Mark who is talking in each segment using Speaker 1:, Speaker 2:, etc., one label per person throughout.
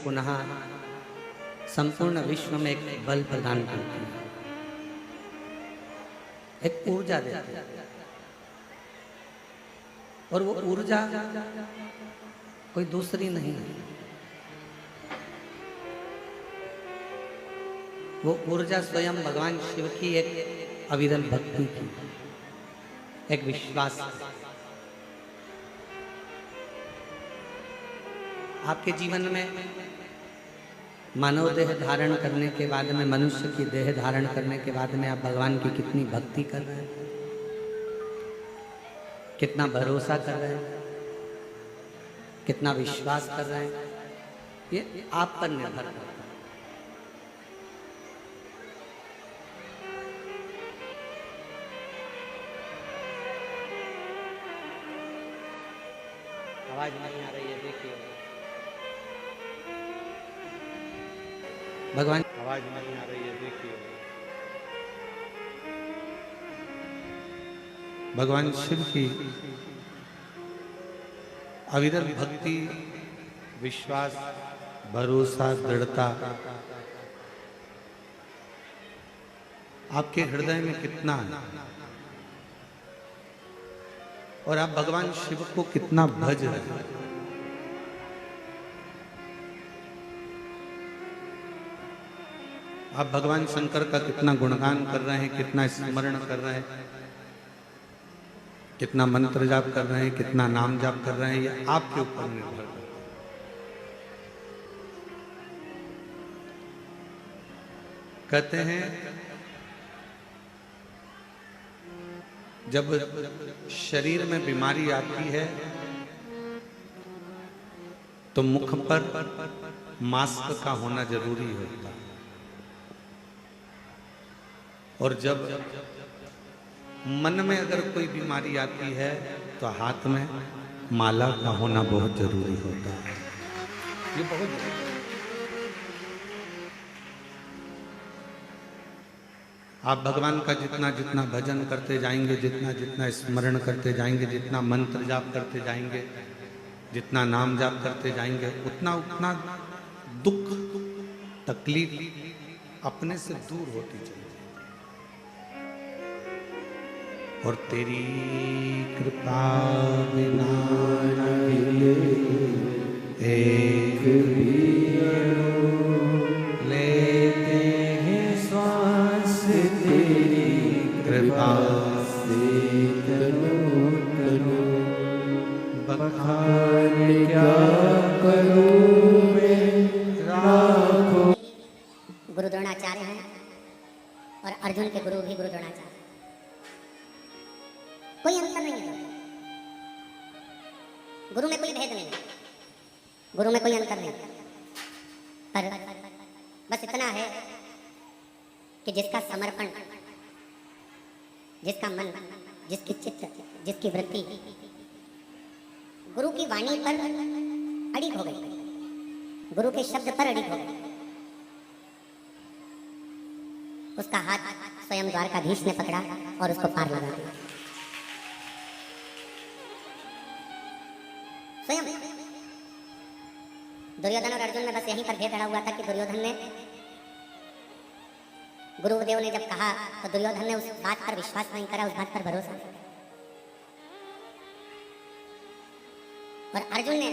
Speaker 1: पुनः संपूर्ण विश्व में एक बल प्रदान करती है, एक ऊर्जा देती है। और वो ऊर्जा कोई दूसरी नहीं है, वो ऊर्जा स्वयं भगवान शिव की एक अविरल भक्ति की, एक विश्वास। आपके जीवन में मानव देह धारण करने के बाद में, मनुष्य की देह धारण करने के बाद में आप भगवान की कितनी भक्ति कर रहे हैं, कितना भरोसा कर रहे हैं, कितना विश्वास कर रहे हैं, ये आप पर निर्भर करता है। आवाज नहीं आ रही है, देखिए भगवान,
Speaker 2: आवाज नहीं आ रही है, देखिए भगवान शिव की अविरल भक्ति, विश्वास, भरोसा, दृढ़ता आपके हृदय में कितना है और आप भगवान शिव को कितना भज रहे हैं। आप भगवान शंकर का कितना गुणगान कर रहे हैं, कितना स्मरण कर रहे हैं, कितना मंत्र जाप कर रहे हैं, कितना नाम जाप कर रहे हैं, ये आपके ऊपर निर्भर करता है। कहते हैं जब शरीर में बीमारी आती है तो मुख पर मास्क का होना जरूरी होता है, और जब मन में अगर कोई बीमारी आती है तो हाथ में माला का होना बहुत जरूरी होता है। ये बहुत जरूरी है। आप भगवान का जितना जितना भजन करते जाएंगे, जितना जितना स्मरण करते जाएंगे, जितना मंत्र जाप करते जाएंगे, जितना नाम जाप करते जाएंगे, उतना उतना दुख तकलीफ अपने से दूर होती चली। और तेरी कृपा बिना एक भी लेते हैं श्वास, तेरी कृपा से तनो तनो बखान क्या करूं मैं राखो।
Speaker 3: गुरु द्रोणाचार्य हैं और अर्जुन के गुरु भी गुरु द्रोणाचार्य, कोई अंतर नहीं है। गुरु में कोई भेद नहीं है, गुरु में कोई अंतर नहीं, पर बस इतना है कि जिसका समर्पण, जिसका मन, जिसकी चित्त, जिसकी वृत्ति गुरु की वाणी पर अड़िग हो गई, गुरु के शब्द पर अड़िग हो गई, उसका हाथ स्वयं द्वारकाधीश ने पकड़ा और उसको पार लगा दिया। स्वयं दुर्योधन और अर्जुन में बस यहीं पर भेद अड़ा हुआ था कि दुर्योधन ने, गुरुदेव ने जब कहा तो दुर्योधन ने उस बात पर विश्वास नहीं करा, उस बात पर भरोसा नहीं करा, और अर्जुन ने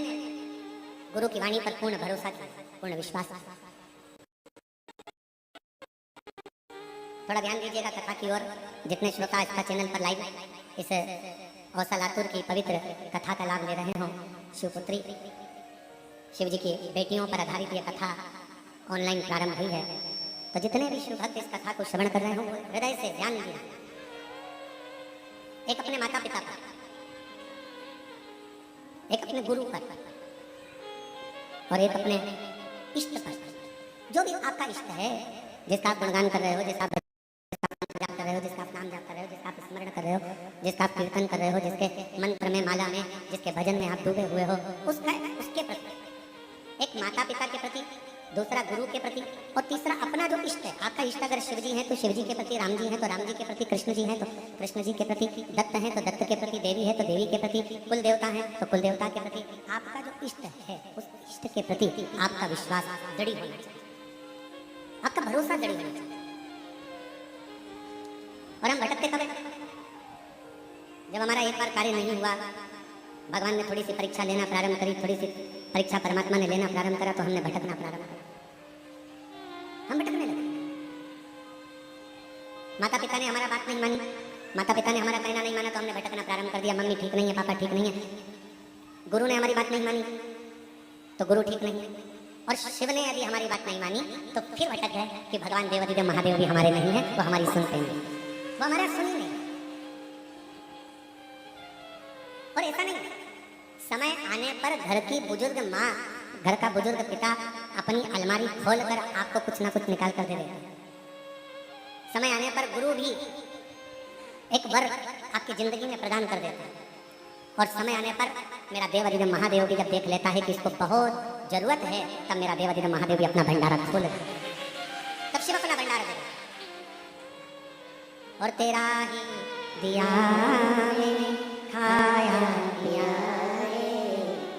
Speaker 3: गुरु की वाणी पर पूर्ण भरोसा किया, पूर्ण विश्वास किया। थोड़ा ध्यान दीजिएगा कथा की ओर। जितने श्रोता इसका चैनल पर लाइव इस औसा लातूर की पवित्र कथा का लाभ ले रहे हो, शिवपुत्री शिव जी की बेटियों पर आधारित यह कथा ऑनलाइन प्रारंभ हुई है, तो जितने भी शिव भक्त इस कथा को श्रवण कर रहे हो, हृदय से ध्यान दीजिए। एक अपने माता पिता पर, एक अपने गुरु पर, और एक अपने इष्ट पर। जो भी आपका इष्ट है, जिसका आप गुणगान कर रहे हो, जिसका आप जाप कर रहे हो, जिसका आप नाम जाप कर रहे हो, जिसका आप स्मरण कर रहे हो, जिसका आप कीर्तन कर रहे हो, जिसके मंत्र में, माला में, जिसके भजन में आप डूबे हुए हो, उसके प्रति, एक माता पिता के प्रति, दूसरा गुरु के प्रति, और तीसरा अपना जो इष्ट है। आपका इष्ट अगर शिव जी हैं तो शिव जी के प्रति, राम जी हैं तो राम जी के प्रति, कृष्ण जी हैं तो कृष्ण जी के प्रति, दत्त हैं तो दत्त के प्रति, देवी है तो देवी के प्रति, कुल देवता हैं तो कुल देवता के प्रति। आपका जो इष्ट है उस इष्ट के प्रति आपका विश्वास दृढ़ होना चाहिए, आपका भरोसा दृढ़ होना चाहिए। और हम भटकते कब हैं? जब हमारा एक बार कार्य नहीं हुआ, भगवान ने थोड़ी सी परीक्षा लेना प्रारंभ करी, थोड़ी सी परीक्षा परमात्मा ने लेना प्रारंभ करा, तो हमने भटकना प्रारंभ किया, हम भटकने लगे। माता पिता ने हमारा बात नहीं मानी, माता पिता ने हमारा कहना नहीं माना, तो हमने भटकना प्रारंभ कर दिया। मम्मी ठीक नहीं है, पापा ठीक नहीं है। गुरु ने हमारी बात नहीं मानी तो गुरु ठीक नहीं है। और शिव ने यदि हमारी बात नहीं मानी तो फिर भटक गए कि भगवान देवादिदेव महादेव भी हमारे नहीं है, वो हमारी सुनते नहीं, वो हमारा सुनी नहीं। और ऐसा नहीं, समय आने पर घर की बुजुर्ग माँ, घर का बुजुर्ग पिता अपनी अलमारी खोलकर आपको कुछ ना कुछ निकाल कर दे देता है। समय आने पर गुरु भी एक वर आपकी जिंदगी में प्रदान कर देता है। और समय आने पर मेरा देवादिदेव महादेव भी जब देख लेता है कि इसको बहुत जरूरत है, तब मेरा देवादिदेव महादेव भी अपना भंडारा खोल देता है, तब शिव अपना भंडारा दे। और तेरा ही दिया मैंने खाया पिया है,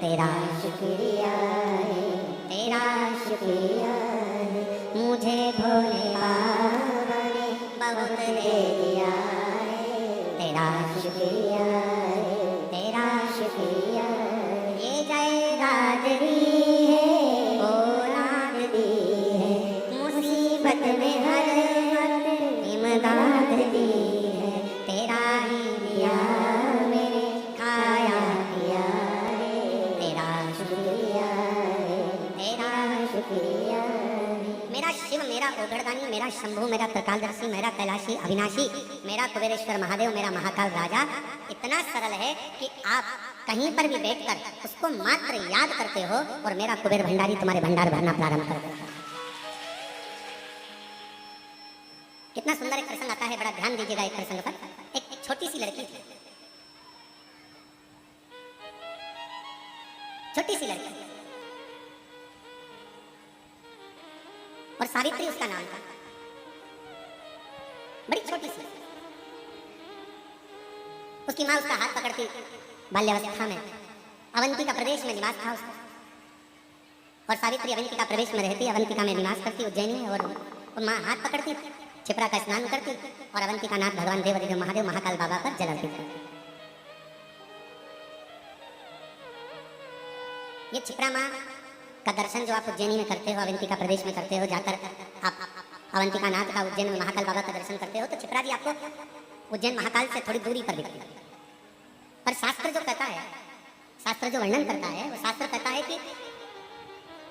Speaker 3: तेरा शुक्रिया है, तेरा शुक्रिया है, मुझे भोले बाबा ने बहुत दे दिया है, तेरा शुक्रिया है, तेरा शुक्रिया है। ये जय राजरी है, औलाद दी है, मुसीबत में हर वक्त इमदाद दी है, तेरा ही दिया मैंने खाया पिया है, तेरा शुक्रिया है, तेरा शुक्रिया है। मेरा शिव, मेरा ओगड़दानी, मेरा शंभू, मेरा त्रिकालदर्शी, मेरा कैलाशी अविनाशी, मेरा कुबेरेश्वर महादेव, मेरा महाकाल राजा इतना सरल है कि आप कहीं पर भी बैठकर उसको मात्र याद करते हो और मेरा कुबेर भंडारी तुम्हारे भंडार भरना प्रारंभ कर देता है। कितना सुंदर एक प्रसंग आता है, बड़ा ध्यान दीजिएगा एक प्रसंग पर। एक छोटी सी लड़की थी, छोटी सी लड़की, और सावित्री उसका नाम था, बड़ी छोटी सी। उसकी माँ उसका हाथ पकड़ती बाल्यावस्था में, अवंतिका प्रदेश में निवास था उसका, और सावित्री अवंतिका प्रदेश में रहती, अवंतिका में निवास करती उज्जैनी में। और माँ हाथ पकड़ती, छिपरा का स्नान करती और अवंतिका नाथ भगवान देवादिदेव महादेव महाकाल बाबा पर जल अर्पित करती। ये छिपरा माँ का दर्शन जो आप उज्जैनी में करते हो, अवंतिका प्रदेश में करते हो, जाकर आप अवंतिका नाथ का उज्जैन में महाकाल बाबा का दर्शन करते हो, तो छिपरा जी आपको उज्जैन महाकाल से थोड़ी दूरी पर दिखती है। पर शास्त्र जो कहता है, शास्त्र जो वर्णन करता है, वो शास्त्र कहता है कि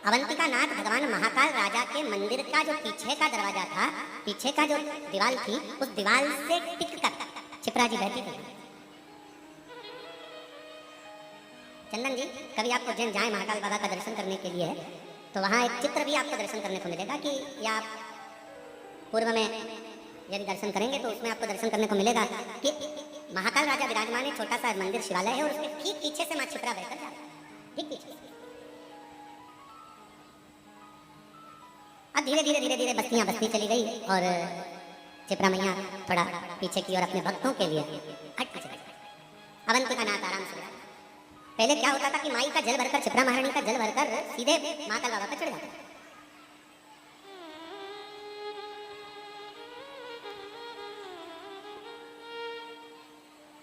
Speaker 3: अवंतिका नाथ भगवान महाकाल राजा के मंदिर का जो पीछे का दरवाजा था, पीछे का जो दीवार थी, उस दीवार से टिक कर छिपरा जी बैठी थी। चंदन जी, कभी आप उज्जैन जाएं महाकाल बाबा का दर्शन करने के लिए, तो वहाँ एक चित्र भी आपको दर्शन करने को मिलेगा कि या आप पूर्व में यदि दर्शन करेंगे तो उसमें आपको दर्शन करने को मिलेगा कि महाकाल राजा विराजमान है, छोटा सा मंदिर शिवालय है, और उसके ठीक पीछे से माँ छिपरा बहकर जा रहा है, ठीक पीछे। अब धीरे धीरे धीरे धीरे बस्तियां बस्ती चली गई और छिपरा मैया थोड़ा पीछे की और अपने भक्तों के लिए हटती चली गई। अवंतिका नाथ आराम से। पहले क्या होता था कि माई का जल भरकर, छिपरा महारानी का जल भरकर सीधे महाकाल बाबा पर चढ़ जाता।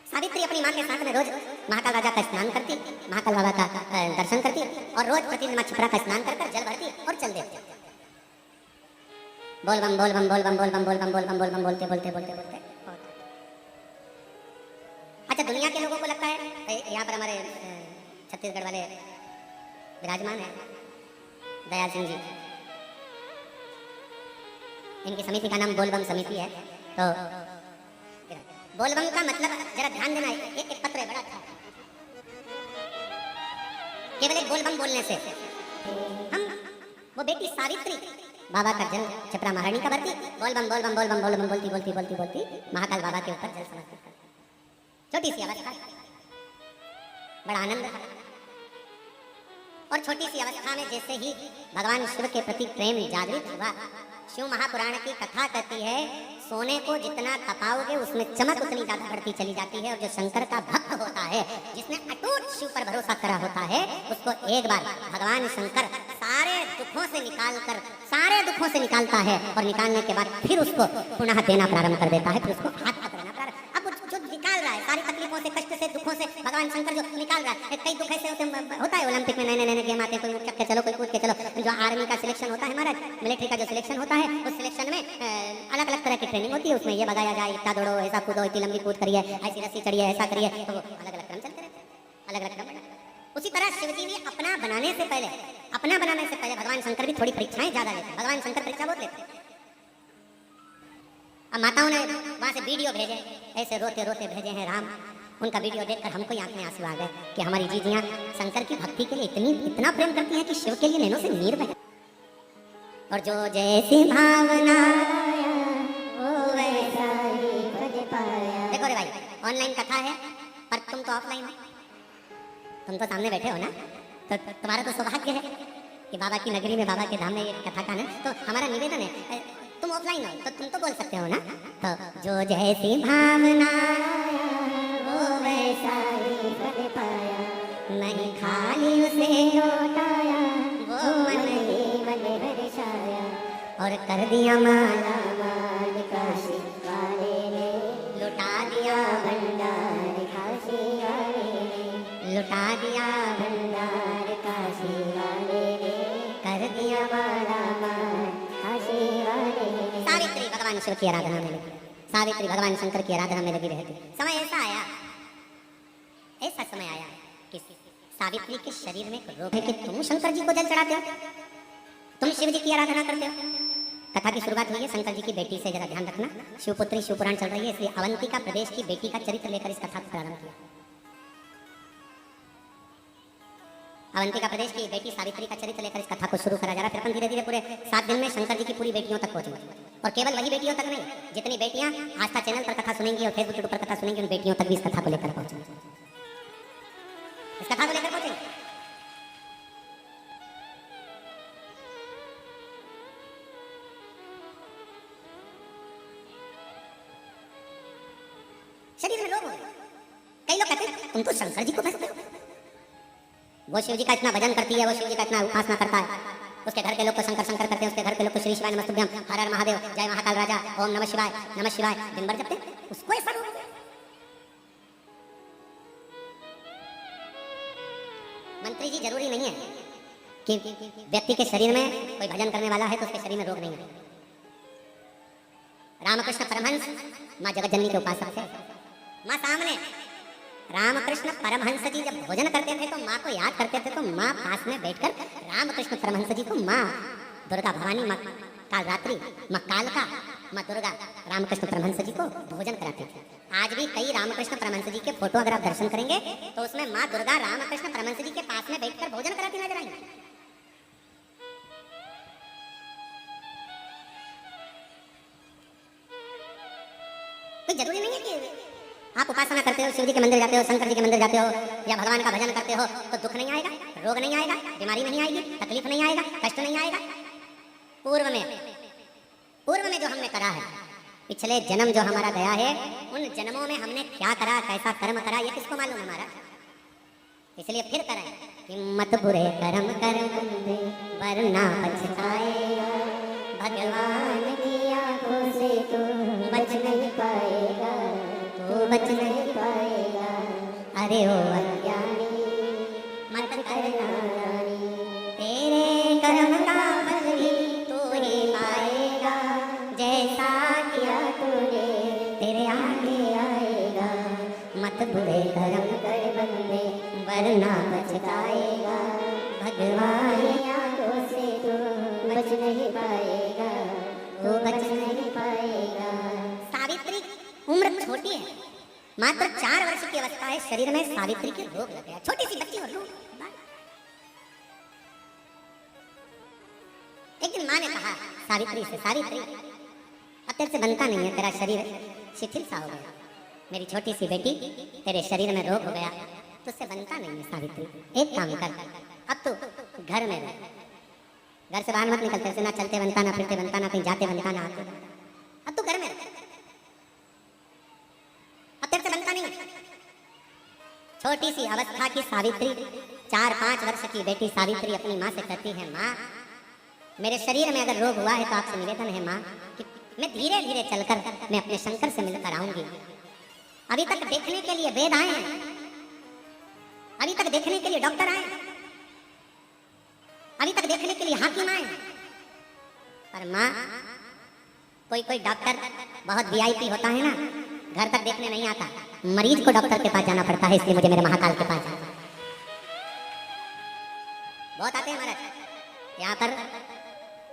Speaker 3: सावित्री अपनी माँ के साथ में रोज महाकाल राजा का स्नान करती, महाकाल बाबा का दर्शन करती और रोज प्रतिदिन माँ छिपरा का स्नान कर जल भरती और चल देती। बोल बम बोल बम बोल बम बोल बम बोल बम बोल बम बोल बम बोलते बोलते बोलते बोलते। अच्छा, दुनिया के लोगों को लगता है, यहाँ पर हमारे छत्तीसगढ़ वाले विराजमान है दयाल सिंह जी, इनकी समिति का नाम बोलबम समिति है। तो बोलबम का मतलब जरा ध्यान देना, एक पत्र है बड़ा अच्छा, केवल एक बोलबम बोलने से हम वो बेटी सावित्री बाबा का जल छिपरा महारानी का भरती, बोलबम बोलबम बोलबम बोलबम बोलती बोलती बोलती बोलती महाकाल बाबा के ऊपर जल समर्पित करती। छोटी सी अवस्था, बड़ा आनंद था। और छोटी सी अवस्था में जैसे ही भगवान शिव के प्रति प्रेम जागृत हुआ, शिव महापुराण की कथा कहती है सोने को जितना तपाओगे उसमें चमक उतनी ज्यादा बढ़ती चली जाती है। और जो शंकर का भक्त होता है, जिसने अटूट शिव पर भरोसा करा होता है, उसको एक बार भगवान शंकर सारे दुखों से निकालता है और निकालने के बाद फिर उसको पुनः देना प्रारंभ कर देता है, फिर उसको हाथ पकड़ना प्रारंभ। अब जो निकाल रहा है सारी तकलीफों से, कष्ट से, दुखों से, भगवान शंकर जो निकाल रहा है, कई दुख ऐसे होता है ओलंपिक में नए गेम आते हैं, कोई उठ के चलो, कोई कूद के चलो। जो आर्मी का सिलेक्शन होता है, महाराज मिलिट्री का जो सिलेक्शन होता है, उस सिलेक्शन में अलग अलग तरह की ट्रेनिंग होती है। उसमें ये बताया जाए इतना दौड़ो, ऐसा कूदो, इतनी लंबी कूद करिए, ऐसी रस्सी चढ़िए, ऐसा करिए, तो वो अलग अलग क्रम चलते रहते हैं, अलग अलग क्रम। उसी तरह शिवजी ने अपना बनाने से पहले भगवान शंकर भी थोड़ी परीक्षाएं ज्यादा लेते हैं। भगवान शंकर परीक्षा बहुत लेते हैं। अब माताओं ने वहां से वीडियो भेजे, ऐसे रोते रोते भेजे हैं राम। उनका वीडियो देखकर हमको आंख में आंसू आ गए कि हमारी जीजियां शंकर की भक्ति के लिए इतना प्रेम करती हैं कि शिव के लिए नैनों से नीर बहे। और जो जैसी भावना वो वैसा ही भज पाया। देखो रे भाई, ऑनलाइन कथा है पर तुम तो ऑफलाइन हो, तुम तो सामने बैठे हो ना, तो तुम्हारा तो सौभाग्य है कि बाबा की नगरी में, बाबा के धाम में ये कथा का ना। तो हमारा निवेदन है, तुम ऑफलाइन हो तो तुम तो बोल सकते हो ना। तो जो जैसी भावना वो वैसा ही भज पाया, नहीं खाली उसे लौटाया, वो मन ही मन बरसाया, और कर दिया माला माल काशी वाले ने, लुटा दिया भंडार काशी वाले ने, लुटा दिया भंडार काशी वाले ने, कर दिया माला माल काशी वाले ने। सावित्री भगवान शिव की आराधना में लगी, सावित्री भगवान शंकर की आराधना में लगी रहती। समय ऐसा समय आया कि सावित्री के शरीर में एक रोग है कि तुम शंकर जी को जल चढ़ाते हो, तुम शिव जी की आराधना करते हो। कथा की शुरुआत हुई है शंकर जी की बेटी से, जरा ध्यान रखना, शिवपुत्री शिवपुराण चल रही है, इसलिए अवंतिका प्रदेश की बेटी का चरित्र लेकर इस कथा को प्रारंभ किया। अवंतिका प्रदेश की बेटी सावित्री का चरित्र लेकर इस कथा को शुरू करा जा रहा है। फिर अपन धीरे धीरे पूरे 7 दिन में शंकर जी की पूरी बेटियों तक पहुंचेंगे। और केवल वही बेटियों तक नहीं, जितनी बेटियां आस्था चैनल पर कथा सुनेंगी और फेसबुक यूट्यूब पर कथा सुनेंगी, उन बेटियों तक भी इस कथा को लेकर पहुंचेंगे, इस कथा को लेकर पहुंचेंगे। शरीर में रोग हो गए। कई लोग कहते हैं तुम तो शंकर जी को भजते हो, वो शिव जी का इतना भजन करती है, वो शिव जी का इतना उपासना करता है, उसके घर के लोग तो शंकर शंकर करते हैं, उसके घर के लोग तो श्री शिवाय नमस्तुभ्यम, हर हर महादेव, जय महाकाल राजा, ओम नमः शिवाय दिन भर जपते, उसको ऐसा रोग। मंत्री जी, जरूरी नहीं है कि व्यक्ति के शरीर में कोई भजन करने वाला है तो उसके शरीर में रोग नहीं है। रामकृष्ण परमहंस माँ जगतजननी के उपासक थे। माँ सामने रामकृष्ण परमहंस जी जब भोजन करते थे तो माँ को याद करते थे, तो माँ पास में बैठकर रामकृष्ण परमहंस जी को, माँ दुर्गा भवानी, माँ कालरात्रि, माँ कालका, माँ दुर्गा, रामकृष्ण परमहंस जी को भोजन कराते थे। आज भी कई रामकृष्ण परमहंस जी के फोटो अगर आप दर्शन करेंगे तो उसमें माँ दुर्गा रामकृष्ण परमहंस जी के पास में बैठकर भोजन कराती नजर आएंगी। कोई जरूरी नहीं है कि आप उपासना करते हो, शिव जी के मंदिर जाते हो, शंकर जी के मंदिर जाते हो, या भगवान का भजन करते हो तो दुख नहीं आएगा, रोग नहीं आएगा, बीमारी नहीं आएगी, तकलीफ नहीं आएगा, कष्ट नहीं आएगा। पूर्व में जो हमने करा है, पिछले जन्म जो हमारा गया है, उन जन्मों में हमने क्या करा, कैसा कर्म करा, ये किसको मालूम हमारा। इसलिए फिर करें कि मत बुरे कर्म कर बंदे वरना पछताएगा, भगवान की आंखों से तू बच नहीं पाएगा, तू बच नहीं पाएगा। अरे ओ अज्ञानी मत करना रानी, तेरे कर्म का फल भी तू ही पाएगा, जैसा किया तूने तेरे आगे आएगा। मत बुरे कर्म कर बंदे वरना पछताएगा, भगवान की आंखों से तू बच नहीं पाएगा, तू बच नहीं पाएगा। सावित्री उम्र छोटी है, मात्र 4 वर्ष की अवस्था है, शरीर में सावित्री के रोग लग गया। छोटी सी बच्ची और रोग। एक दिन माँ ने कहा सावित्री से, सावित्री अब तेरे से बनता नहीं है, तेरा शरीर शिथिल सा हो गया, मेरी छोटी सी बेटी तेरे शरीर में रोग हो गया, तुझसे बनता नहीं है सावित्री। एक काम कर, अब तो घर में रह, घर से बाहर मत निकल, तेरे से ना चलते बनता, ना फिरते बनता, ना कहीं जाते बनता, ना आते बनता। अब तू घर में रह, अब तेरे से बनता नहीं। छोटी सी अवस्था की सावित्री, 4-5 वर्ष की बेटी सावित्री अपनी माँ से कहती है, माँ मेरे शरीर में अगर रोग हुआ है तो आपसे निवेदन है माँ कि मैं धीरे धीरे चलकर मैं अपने शंकर से मिलकर आऊंगी। अभी तक देखने के लिए वेद आए हैं, अभी तक देखने के लिए डॉक्टर आए, अभी तक देखने के लिए हाकिम आए, पर माँ कोई कोई डॉक्टर बहुत वीआईपी होता है ना, घर तक देखने नहीं आता, मरीज को डॉक्टर के पास जाना पड़ता है, इसलिए मुझे मेरे महाकाल के पास जाना। बहुत आते हैं महाराज यहाँ पर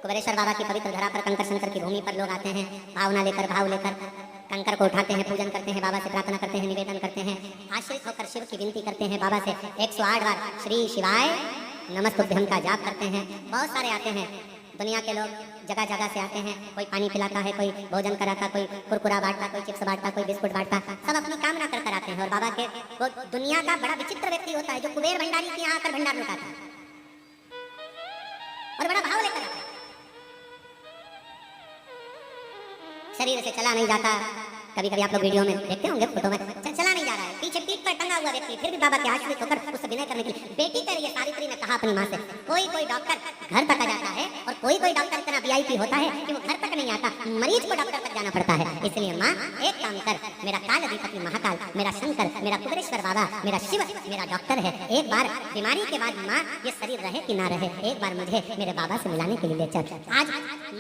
Speaker 3: कुबेरेश्वर बाबा की पवित्र धरा पर, कंकर शंकर की भूमि पर लोग आते हैं, भावना लेकर, भाव लेकर कंकर को उठाते हैं, पूजन करते हैं, बाबा से प्रार्थना करते हैं, निवेदन करते हैं, आश्रित होकर शिव की विनती करते हैं, बाबा से 108 बार श्री शिवाय नमस्तुभ्यं का जाप करते हैं। बहुत सारे आते हैं, दुनिया के लोग जगह जगह से आते हैं, कोई पानी पिलाता है, कोई भोजन कराता, कोई कुरकुरा बांटता, कोई चिप्स बांटता, कोई बिस्कुट बांटता, सब अपनी कामना कर कर आते हैं। और बाबा के वो दुनिया का बड़ा विचित्र व्यक्ति होता है जो कुबेर भंडारी के यहाँ आकर भंडार लुटाता है और बड़ा भाव लेकर आता है। शरीर से चला नहीं जाता, कभी कभी आप लोग वीडियो में देखते होंगे, फोटो में चला नहीं जा रहा है, पीछे पीठ पर टंगा हुआ व्यक्ति, फिर भी बाबा के आश्रित होकर उससे विनय करने के लिए बेटी करिए। सावित्री ने कहा अपनी माँ से, कोई कोई डॉक्टर घर तक आ जाता है और कोई कोई डॉक्टर इतना वीआईपी होता है कि वो घर तक नहीं आता, मरीज को डॉक्टर तक जाना पड़ता है। इसलिए माँ एक काम कर, मेरा काल अधिपति महाकाल, मेरा शंकर, मेरा कुबेरेश्वर बाबा, मेरा शिव मेरा डॉक्टर है, एक बार बीमारी के बाद माँ ये शरीर रहे कि ना रहे, एक बार मुझे मेरे बाबा से मिलाने के लिए ले चल। आज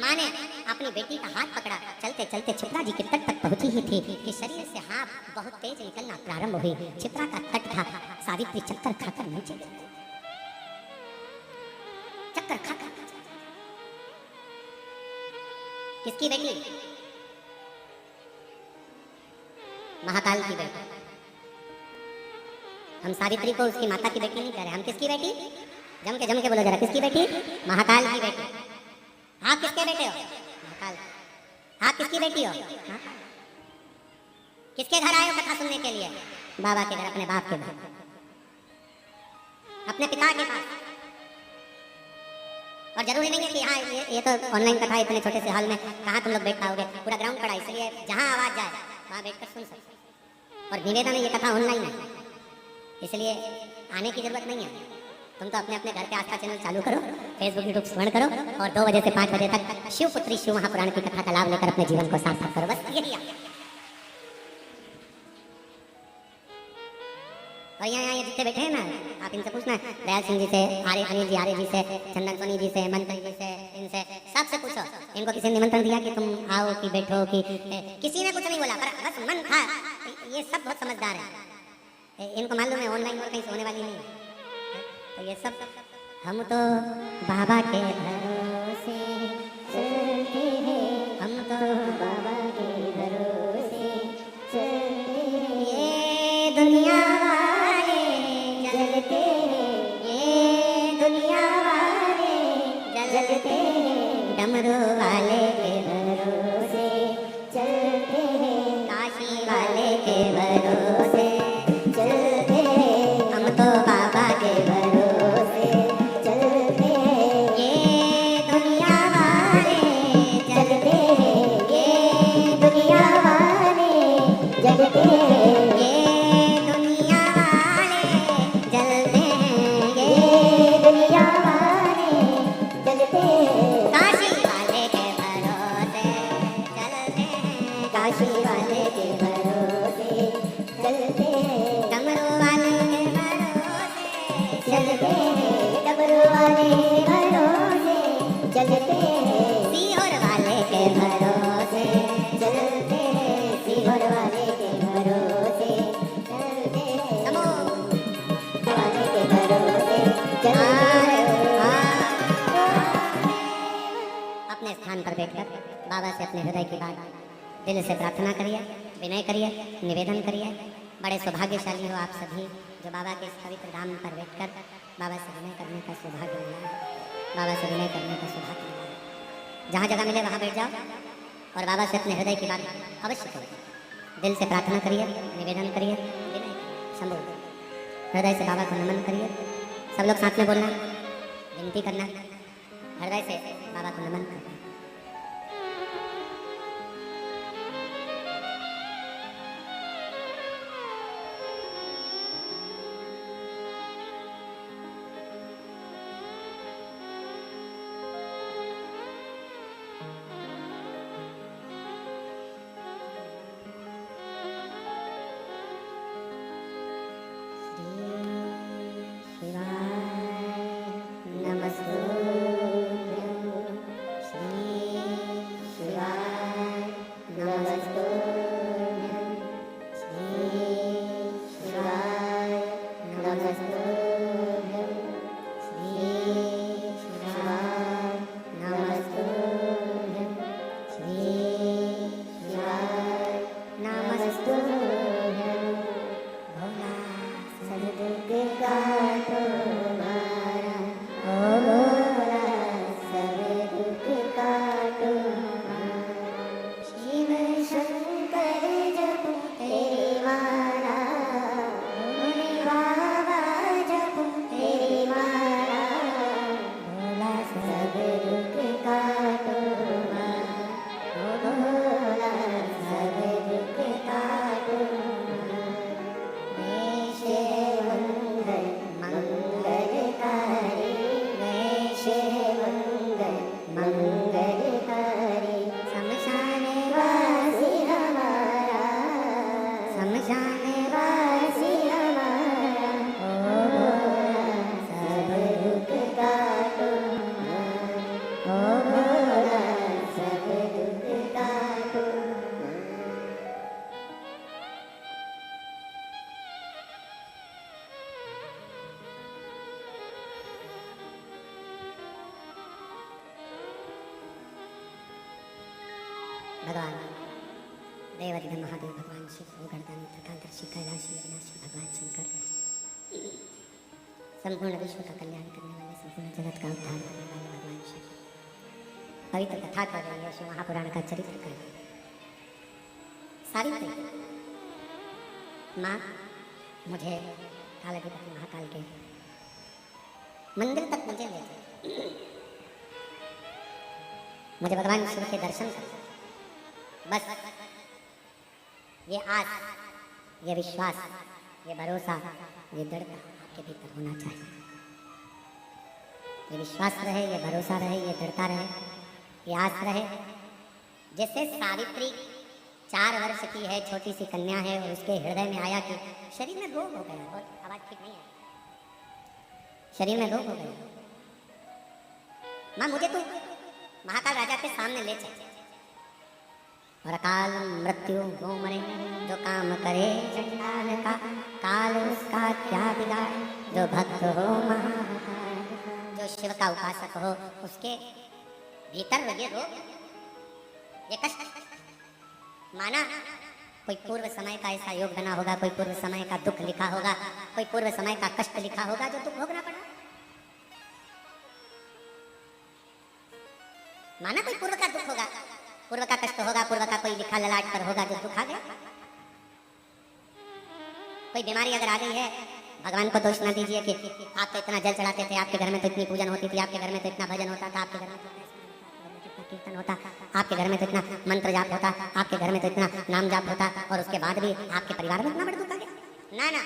Speaker 3: माँ ने अपनी बेटी का हाथ पकड़ा, चलते चलते छिपरा जी के तट तक पहुंची ही थी कि शरीर से हाँ बहुत तेज निकलना प्रारंभ हुई। छिपरा का तट था, सावित्री चक्कर खाकर नीचे गिर गई, चक्कर खाकर। किसकी बेटी? महाकाल की बेटी। हम सावित्री को उसकी माता की बेटी नहीं कह रहे, हम किसकी बेटी? जम के बोलो जरा, किसकी बेटी? महाकाल की बेटी। आप किसके बेटे हो? महाकाल। आप किसकी बेटी हो? किसके घर आए हो कथा सुनने के लिए? बाबा के घर, अपने बाप के घर, अपने पिता के पास। और जरूरी नहीं है कि हाँ ये तो ऑनलाइन कथा इतने छोटे से हॉल में कहाँ तुम लोग बैठ पाओगे, पूरा ग्राउंड पड़ा, इसलिए जहाँ आवाज जाए वहाँ बैठकर सुन सकते। और निवेदन है, ये कथा ऑनलाइन है, इसलिए आने की जरूरत नहीं है। तुम तो अपने अपने घर के आस्था चैनल चालू करो, फेसबुक यूट्यूब स्मरण करो और 2 बजे से 5 बजे तक शिवपुत्री शिव महापुराण की कथा का लाभ लेकर अपने जीवन को सार्थक करो, बस यही है। और यहाँ ये जितने बैठे हैं ना, आप इनसे पूछना, दयाल सिंह जी से, अनिल जी आर्य जी से, चंदन सोनी जी से, मंथन जी से, इनसे सबसे पूछो, इनको किसी ने निमंत्रण दिया कि तुम आओ कि बैठो कि किसी ने कुछ नहीं बोला, पर बस मन था। ये सब बहुत समझदार है, इनको मालूम है ऑनलाइन और कहीं होने वाली नहीं है। तो ये सब हम तो बाबा के भरोसे चलते हैं, हम तो बाबा के भरोसे चलते हैं। ये दुनिया वाले जलते हैं, ये दुनिया वाले जलते हैं, डमरू वाले के भरोसे चलते हैं, काशी वाले के भरोसे चलते हैं, हम तो बाबा के भरोसे चलते हैं। ये दुनिया वाले जलते हैं, ये दुनिया वाले जलते हैं, ये दुनिया वाले जलते हैं, ये दुनिया वाले जलते हैं, काशी वाले के भरोसे चलते हैं, काशी वाले के भरोसे चलते हैं, डमरू वाले के भरोसे चलते हैं, डमरू वाले के भरोसे चलते हैं, सीहोर वाले के भरोसे चलते हैं, सीहोर वाले के भरोसे चलते हैं, नमो वाले के भरोसे चलते हैं। अपने स्थान पर बैठकर बाबा से अपने हृदय की बात दिल से प्रार्थना करिए, विनय करिए, निवेदन करिए। बड़े सौभाग्यशाली हो आप सभी जो बाबा के इस पवित्र धाम पर बैठकर बाबा से विनय करने का सौभाग्य मिला है, बाबा से विनय करने का सौभाग्य मिला है। जहाँ जगह मिले वहाँ बैठ जाओ और बाबा से अपने हृदय की बात अवश्य करिए, दिल से प्रार्थना करिए, निवेदन करिए, विनय शंभु हृदय से बाबा को नमन करिए, सब लोग साथ में बोलना, विनती करना, हृदय से बाबा को नमन करना। भगवान देवाधिदेव महादेव भगवान शिव भूगर्दानी त्रिकांतर्षि कैलाशी अविनाशी भगवान शंकर संपूर्ण विश्व का कल्याण करने वाले, संपूर्ण जगत का उद्धार करने वाले भगवान शिव पवित्र कथा कर रही है। शिव महापुराण का चरित्र कर सावित्री माँ मुझे कालाधिपति महाकाल के मंदिर तक मुझे ले गए, मुझे भगवान शिव के दर्शन कर, बस ये आस, ये विश्वास, ये भरोसा, ये दृढ़ता आपके भीतर होना चाहिए। ये विश्वास रहे, ये भरोसा रहे, ये दृढ़ता रहे, ये आस रहे। जैसे सावित्री 4 वर्ष की है, छोटी सी कन्या है, और उसके हृदय में आया कि शरीर में रोग हो गया, और आवाज ठीक नहीं है, शरीर में रोग हो गया, माँ मुझे तू महाकाल राजा के सामने ले चल, और अकाल मृत्यु वो मरे जो काम करे चंडाल का, काल उसका क्या बिगाड़े जो भक्त हो महाकाल। जो शिव का उपासक हो उसके भीतर ये रोग, ये कष्ट, माना कोई पूर्व समय का ऐसा योग बना होगा, कोई पूर्व समय का दुख लिखा होगा, कोई पूर्व समय का कष्ट लिखा होगा जो दुख भोगना पड़ा, माना कोई पूर्व का दुख होगा, पूर्व का कष्ट होगा, पूर्व का कोई लिखा ललाट पर होगा जो दुख आ गया। कोई बीमारी अगर आ गई है, भगवान को दोष ना दीजिए कि आप तो इतना जल चढ़ाते थे, आपके घर में तो इतनी पूजन होती थी, आपके घर में तो इतना भजन होता था, आपके घर में तो इतना कीर्तन होता, आपके घर में तो इतना मंत्र जाप होता, आपके घर में तो इतना नाम जाप होता, और उसके बाद भी आपके परिवार में इतना बड़ा दुख आ गया। ना ना,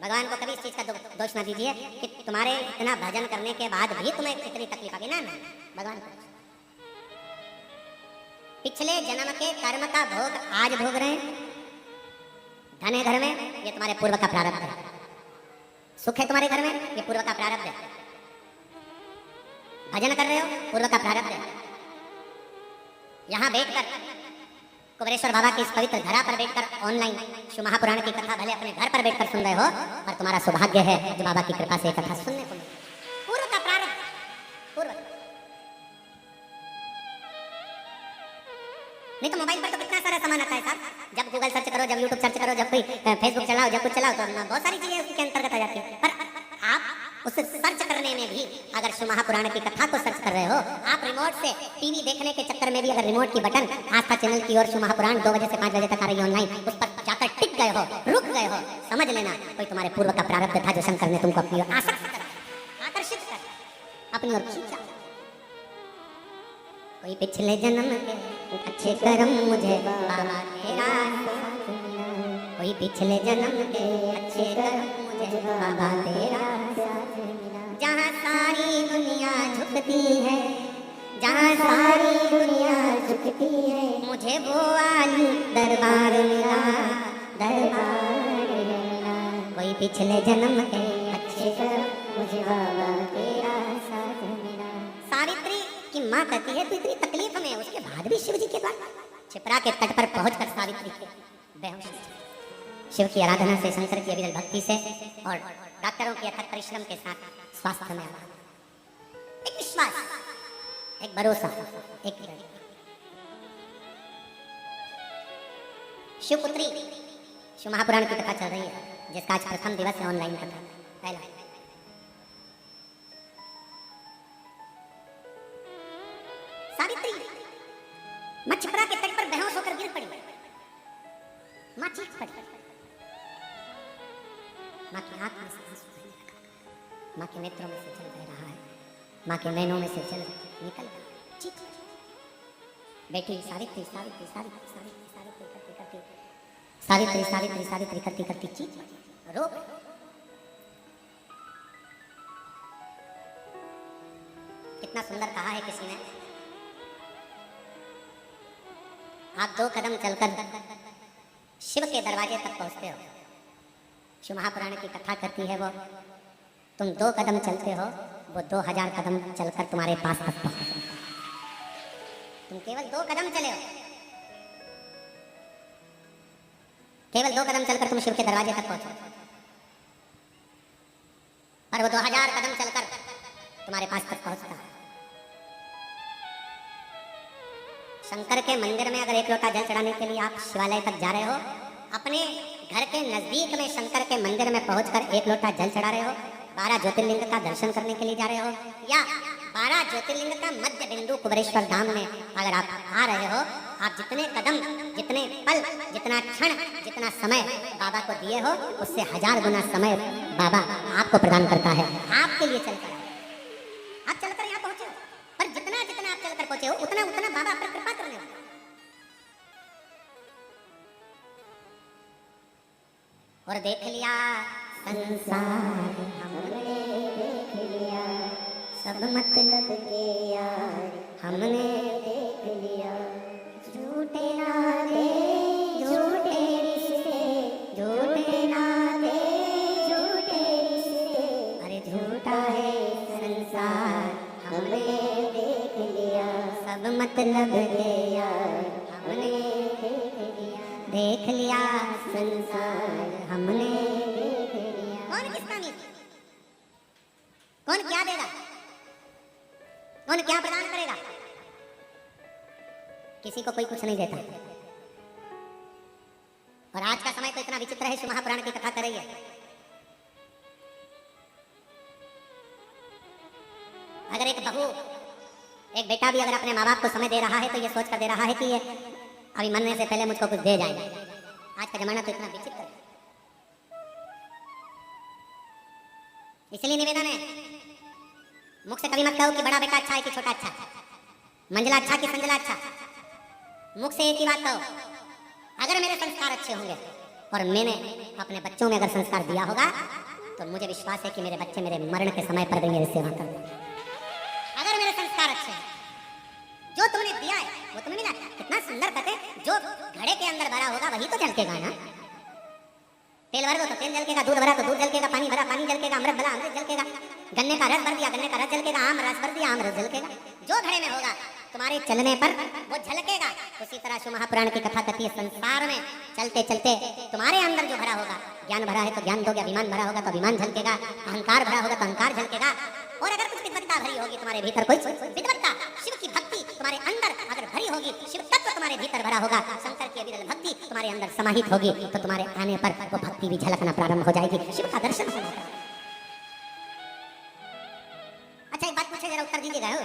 Speaker 3: भगवान को कभी इस चीज का दोष ना दीजिए कि तुम्हारे इतना भजन करने के बाद भी तुम्हें इतनी तकलीफ आ गई। ना ना, भगवान को पिछले जन्म के कर्म का भोग आज भोग रहे हैं। धन है घर में, ये तुम्हारे पूर्व का प्रारब्ध है। सुख है तुम्हारे घर में, ये पूर्व का प्रारब्ध है। भजन कर रहे हो, पूर्व का प्रारब्ध है। यहां बैठकर कुबेरेश्वर बाबा की इस पवित्र धरा पर बैठकर ऑनलाइन शिव महापुराण की कथा भले अपने घर पर बैठकर सुन रहे हो, पर तुम्हारा सौभाग्य है जो बाबा की कृपा से कथा सुनने को मिली। पूर्व का प्रारब्ध, पूर्व। नहीं तो मोबाइल पर तो कितना सारा सामान आता है साहब, जब गूगल सर्च करो, जब यूट्यूब सर्च करो, जब कोई फेसबुक चलाओ, जब कुछ चलाओ, तो बहुत सारी चीजें उसके अंतर्गत आ जाती है। पर आप उस सर्च करने में भी अगर शिव महापुराण की कथा को सर्च कर रहे हो, आप रिमोट से टीवी देखने के चक्कर में भी अगर रिमोट की बटन आस्था चैनल की और शिव महापुराण 2 बजे से 5 बजे तक आ रही है ऑनलाइन, उस पर जाकर टिक गए हो, रुक गए हो, समझ लेना कोई तुम्हारे पूर्व का प्रारब्ध था जो शंकर ने तुमको अपनी ओर आसक्त कर, आकर्षित कर अपनी ओर खींचा। कोई पिछले जन्म के अच्छे कर्म मुझे बाबा तेरा साथ मिला, कोई पिछले जन्म के अच्छे कर्म मुझे बाबा तेरा साथ मिला। जहाँ सारी दुनिया झुकती है, जहाँ सारी दुनिया झुकती है, मुझे वो आली दरबार मिला, दरबार मिला। कोई पिछले जन्म के अच्छे कर्म मुझे बाबा तेरा साथ मिला। सावित्री की माँ कहती है तू इतनी तकलीफ में, उसके बाद भी शिव जी के द्वारा छिपरा के तट पर पहुंचकर सावित्री के बेहोश शिव की आराधना से, शंकर की अविरल भक्ति से और डॉक्टरों के अथक परिश्रम के साथ स्वास्थ्य में एक विश्वास, एक भरोसा, एक शिवपुत्री शिव महापुराण की कथा चल रही है, जिसका आज प्रथम दिवस है ऑनलाइन कथा पहला। सावित्री मां छिपरा के तट पर बेहोश होकर गिर पड़ी, मां चीख पड़ी, मां की आंख में से आंसू बहने लगा, मां के नेत्रों में से जल बह रहा है, मां के नैनों में से जल निकल गया, चीख बेटी सावित्री सावित्री सावित्री सावित्री सावित्री करती करती सावित्री सावित्री सावित्री करती करती चीख रो। कितना सुंदर कहा है किसी ने, आप 2 कदम चलकर शिव के दरवाजे तक पहुंचते हो। शिव महापुराण की कथा करती है वो तुम 2 कदम चलते हो, वो 2000 कदम चलकर तुम्हारे पास तक पहुंचते। तुम केवल 2 कदम चले हो, केवल 2 कदम चलकर तुम शिव के दरवाजे तक पहुंचो, पर वो 2000 कदम चलकर तुम्हारे पास तक पहुंचता है। शंकर के मंदिर में अगर 1 लोटा जल चढ़ाने के लिए आप शिवालय तक जा रहे हो, अपने घर के नजदीक में शंकर के मंदिर में पहुंचकर 1 लोटा जल चढ़ा रहे हो, 12 ज्योतिर्लिंग का दर्शन करने के लिए जा रहे हो, या 12 ज्योतिर्लिंग का मध्य बिंदु कुबेरेश्वर धाम में अगर आप आ रहे हो, आप जितने कदम, जितने पल, जितना क्षण, जितना समय बाबा को दिए हो, उससे 1000 गुना समय बाबा आपको प्रदान करता है, आपके लिए चलकर। आप चलकर यहाँ पहुंचे हो, पर जितना जितना आप चलकर पहुंचे हो, उतना उतना बाबा आप पर कृपा करने वाला। और देख लिया संसार हमने, देख लिया सब मतलब के यार हमने देख लिया, झूठे नाते झूठे रिश्ते, झूठे नाते झूठे रिश्ते, अरे झूठा है संसार हमने देख लिया, सब मतलब के यार हमने देख लिया संसार हमने देख लिया। कौन किसका नहीं, कौन क्या देगा, कौन क्या प्रदान करेगा, किसी को कोई कुछ नहीं देता। और आज का समय तो इतना विचित्र है, शिव महापुराण की कथा कर रही है। अगर एक बहू, एक बेटा भी अगर अपने माँ बाप को समय दे रहा है तो ये सोच कर दे रहा है कि ये अभी मरने से पहले मुझको कुछ दे जाएंगे। आज का जमाना तो इतना विचित्र है। इसलिए निवेदन है, मुख से कभी मत कहो कि बड़ा बेटा अच्छा है कि छोटा अच्छा, मंजला अच्छा कि संजला अच्छा। मुख से एक ही बात कहो, अगर मेरे संस्कार अच्छे होंगे और मैंने अपने बच्चों में अगर संस्कार दिया होगा तो मुझे विश्वास है कि मेरे बच्चे मेरे मरण के समय पर भी मेरी सेवा कर देंगे। अगर मेरे संस्कार अच्छे हैं, जो तुमने दिया है वो तुम्हें मिला। कितना सुंदर कहते, जो घड़े के अंदर भरा होगा वही तो झलकेगा ना। तेल भर दो तो तेल झलकेगा, दूध भरा तो दूध झलकेगा, पानी भरा पानी झलकेगा, अमृत भरा अमृत झलकेगा, गन्ने का रस भर दिया गन्ने का रस झलकेगा, आम रस भर दिया आम रस झलकेगा। जो घड़े में होगा तुम्हारे चलने पर वो झलकेगा। उसी तरह शिव महापुराण की कथा कहती है, संसार में चलते चलते तुम्हारे अंदर जो भरा होगा, ज्ञान भरा है तो ज्ञान दोगे, अभिमान भरा होगा तो अभिमान झलकेगा, अहंकार भरा होगा तो अहंकार झलकेगा। और अगर कुछ विद्वत्ता भरी होगी तुम्हारे भीतर, कोई विद्वत्ता शिव की भक्ति तुम्हारे अंदर अगर भरी होगी, शिव तत्व तुम्हारे भीतर भरा होगा, शंकर की अविरल भक्ति तुम्हारे अंदर समाहित होगी, तो तुम्हारे आने पर वो भक्ति भी झलकना प्रारंभ हो जाएगी, शिव का दर्शन होगा। अच्छा एक बात पूछे, जरा उत्तर दीजिएगा, हो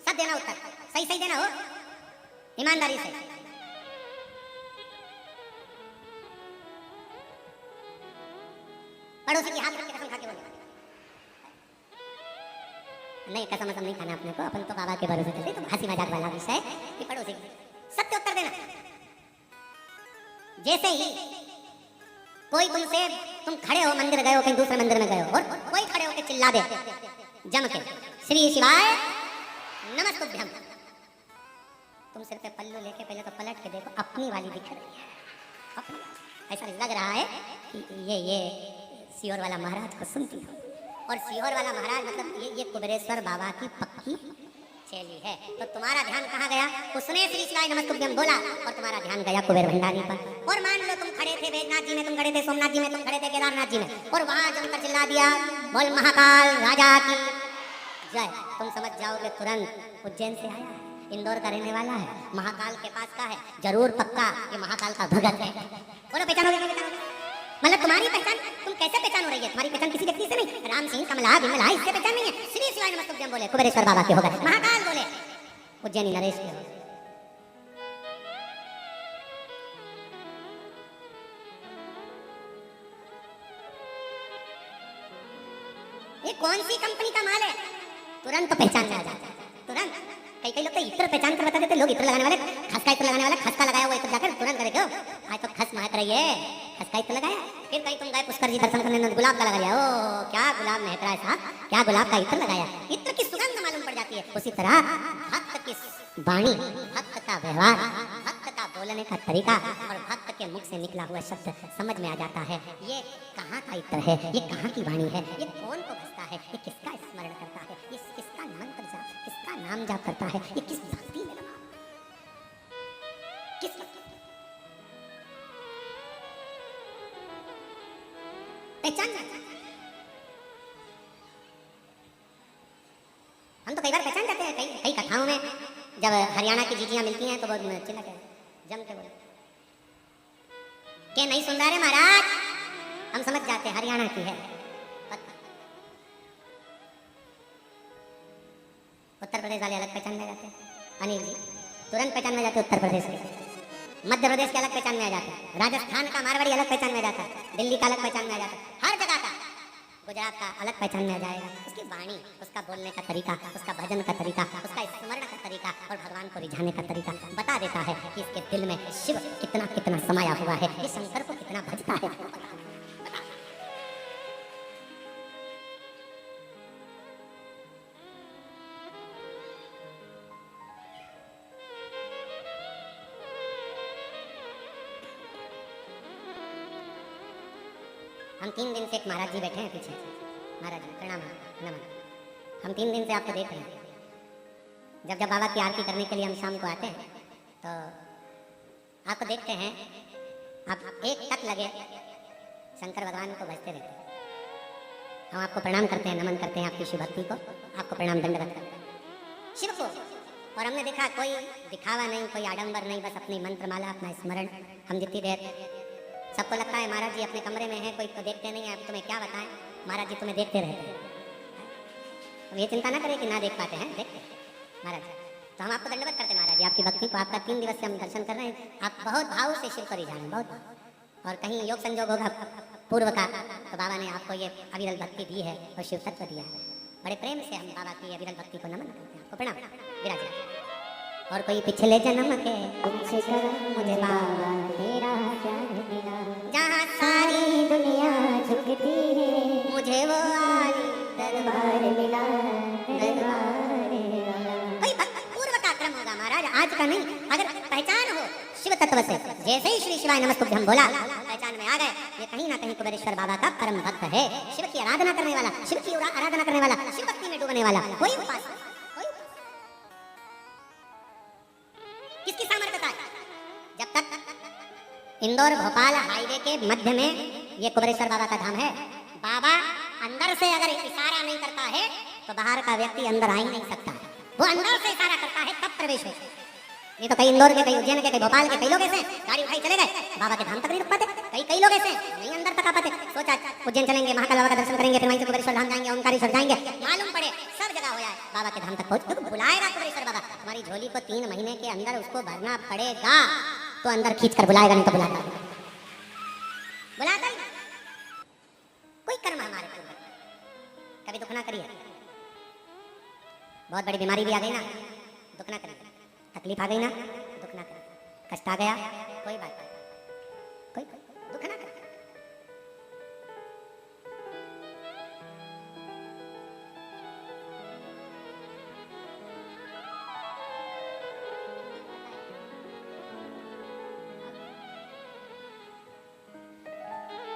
Speaker 3: सब देना उत्तर, सही सही देना हो, ईमानदारी से। पड़ोसी की हाथ रख के कसम खा के बोलो, नहीं कसम कसम नहीं खाना अपने को, अपन तो बाबा के भरोसे चलते। तो हंसी मजाक वाला विषय कि पड़ोसी सत्य उत्तर देना। जैसे ही कोई तुमसे, तुम खड़े हो मंदिर गए हो, कहीं दूसरे मंदिर में गए हो, और कोई खड़े होकर चिल्ला दे जम के श्री शिवाय नमस्तुभ्यम, तुम सिर पे पल्लू लेके पहले तो पलट के देखो, अपनी वाली दिख रही है, अपनी। ऐसा लग रहा है कि ये सीहोर वाला महाराज को सुनती हो, और सीहोर वाला महाराज मतलब ये कुबेरेश्वर बाबा की पक्की चेली है। तो तुम्हारा ध्यान कहाँ गया? उसने श्री शिवाय नमस्तुभ्यम बोला और तुम्हारा ध्यान गया कुबेर भंडारी पर। और मान लो तुम खड़े थे बैजनाथ जी में, तुम खड़े थे सोमनाथ जी में, तुम खड़े थे केदारनाथ जी में, और वहां जमकर चिल्ला दिया बोल महाकाल राजा की जय, तुम समझ जाओगे तुरंत उज्जैन से आया है, इंदौर का रहने वाला है, महाकाल के पास का है, जरूर पक्का ये महाकाल का भगत है। बोलो पहचानोगे? मतलब तुम्हारी पहचान तुम कैसे पहचान हो रही है? तुम्हारी पहचान किसी व्यक्ति से नहीं, राम सिंह कमला बिमला इससे पहचान नहीं है। श्री शिवाय नमस्तुभ्यम बोले कुबेरेश्वर बाबा के हो गए, महाकाल बोले उज्जैनी नरेश के हो। ये कौन सी कंपनी का माल है? तुरंत तो पहचान में आ जाता है, तुरंत। कई लोग तो इत्र पहचान कर बता देते, लोग इत्र लगाने वाले, खस का इत्र लगाने वाला, खस का लगाया हुआ इत्र जाकर तुरंत करे क्यों आज तो खस महक रही है, खस का इत्र लगाया। फिर कहीं तुम गए पुष्कर जी दर्शन करने, गुलाब का लगा लिया, ओ क्या गुलाब महक रहा है साहब, क्या गुलाब का इत्र लगाया, इत्र की सुगंध मालूम पड़ जाती है। उसी तरह भक्त की वाणी, भक्त का व्यवहार, भक्त का बोलने का तरीका और भक्त के मुख से निकला हुआ शब्द समझ में आ जाता है, ये कहाँ का इत्र है, ये कहाँ की वाणी है, ये कौन को भजता है, ये किसका स्मरण करता है, ये किसका मंत्र जाप, किसका नाम जाप करता है, ये किस भक्ति में लगा, किस पहचान। हम तो कई बार पहचान जाते हैं, कई कथाओं में जब हरियाणा की जीजियां मिलती हैं तो वो चिल्ला के जम के बोले के नहीं सुन रहे महाराज, हम समझ जाते हैं हरियाणा की है। उत्तर प्रदेश वाले अलग पहचान में आ जाते हैं, अनिल जी तुरंत पहचान में जाते हैं उत्तर प्रदेश के, मध्य प्रदेश के अलग पहचान में आ जाते हैं, राजस्थान का मारवाड़ी अलग पहचान में आ जाता है, दिल्ली का अलग पहचान में आ जाता है, हर जगह का, गुजरात का अलग पहचान में आ जाएगा। उसकी वाणी, उसका बोलने का तरीका, उसका भजन का तरीका, उसका स्मरण का तरीका और भगवान को रिझाने का तरीका बता देता है कि इसके दिल में शिव कितना कितना समाया हुआ है, ये शंकर को कितना भजता है। हम 3 दिन से एक महाराज जी बैठे हैं पीछे, महाराज जी प्रणाम नमन, हम 3 दिन से आपको देख रहे हैं। जब बाबा की आरती करने के लिए हम शाम को आते हैं तो आपको देखते हैं, आप एक तक लगे शंकर भगवान को भजते रहते हैं। हम आपको प्रणाम करते हैं, नमन करते हैं आपकी शिव भक्ति को, आपको प्रणाम दंडवत करते हैं शिव को। और हमने देखा कोई दिखावा नहीं, कोई आडंबर नहीं, बस अपनी मंत्रमाला, अपना स्मरण। हम जितनी देर सबको लगता है महाराज जी अपने कमरे में हैं, कोई तो देखते नहीं है, अब तुम्हें क्या बताएं, महाराज जी तुम्हें देखते रहते हैं। अब ये चिंता ना करें कि ना देख पाते हैं, देखते हैं महाराज। तो हम आपको दंडवत करते हैं महाराज जी, आपकी भक्ति को, आपका 3 दिवस से हम दर्शन कर रहे हैं, आप बहुत भाव से शिव को रिझाएं, बहुत भाव। और कहीं योग संजोग होगा पूर्व का तो बाबा ने आपको ये अविरल भक्ति दी है और शिव तत्व दिया है। बड़े प्रेम से हम बाबा की अविरल भक्ति को नमन करते हैं, आपको प्रणाम विराज। और कोई पिछले जन्म के मुझे बाबा तेरा प्यार मिला, जहाँ सारी दुनिया झुकती है मुझे वो आली दरबार मिला, दरबार मिला। कोई पूर्व का क्रम होगा महाराज, आज का नहीं। अगर पहचान हो शिव तत्व से, जैसे ही श्री शिवाय नमस्तुभ्यम बोला पहचान में आ गए, ये कहीं ना कहीं कुबेरेश्वर बाबा का परम भक्त है, शिव की आराधना करने वाला, शिव की आराधना करने वाला, शिव भक्ति में डूबने वाला। कोई उपासक किसकी सामर्थ्यता है? जब तक इंदौर भोपाल हाईवे के मध्य में ये कुबेरेश्वर बाबा का धाम है, बाबा अंदर से अगर इशारा नहीं करता है तो बाहर का व्यक्ति अंदर आ ही नहीं सकता। वो अंदर से इशारा करता है तब प्रवेश होता है। ये तो कई इंदौर के, कई उज्जैन के, कई भोपाल के, कई लोग ऐसे गाड़ी उठाई चले गए, बाबा के धाम तक नहीं रुक पाते। कई लोग ऐसे नहीं अंदर तक आ पाते। सोचा उज्जैन चलेंगे, महाकाल बाबा का दर्शन करेंगे, फिर वहीं से कुबेरेश्वर धाम जाएंगे, ओंकारेश्वर जाएंगे, मालूम पड़े सब जगह हो जाए बाबा के धाम तक पहुंच, क्योंकि बुलाएगा कुबेरेश्वर बाबा। हमारी झोली को 3 महीने के अंदर उसको भरना पड़ेगा, तो अंदर खींच कर बुलाएगा, नहीं तो बुलाता ही। कोई बहुत बड़ी बीमारी भी आ गई ना, दुख ना करिए। तकलीफ आ गई ना, दुख ना करिए। कष्ट आ गया, कोई बात नहीं, कोई दुख ना करिए।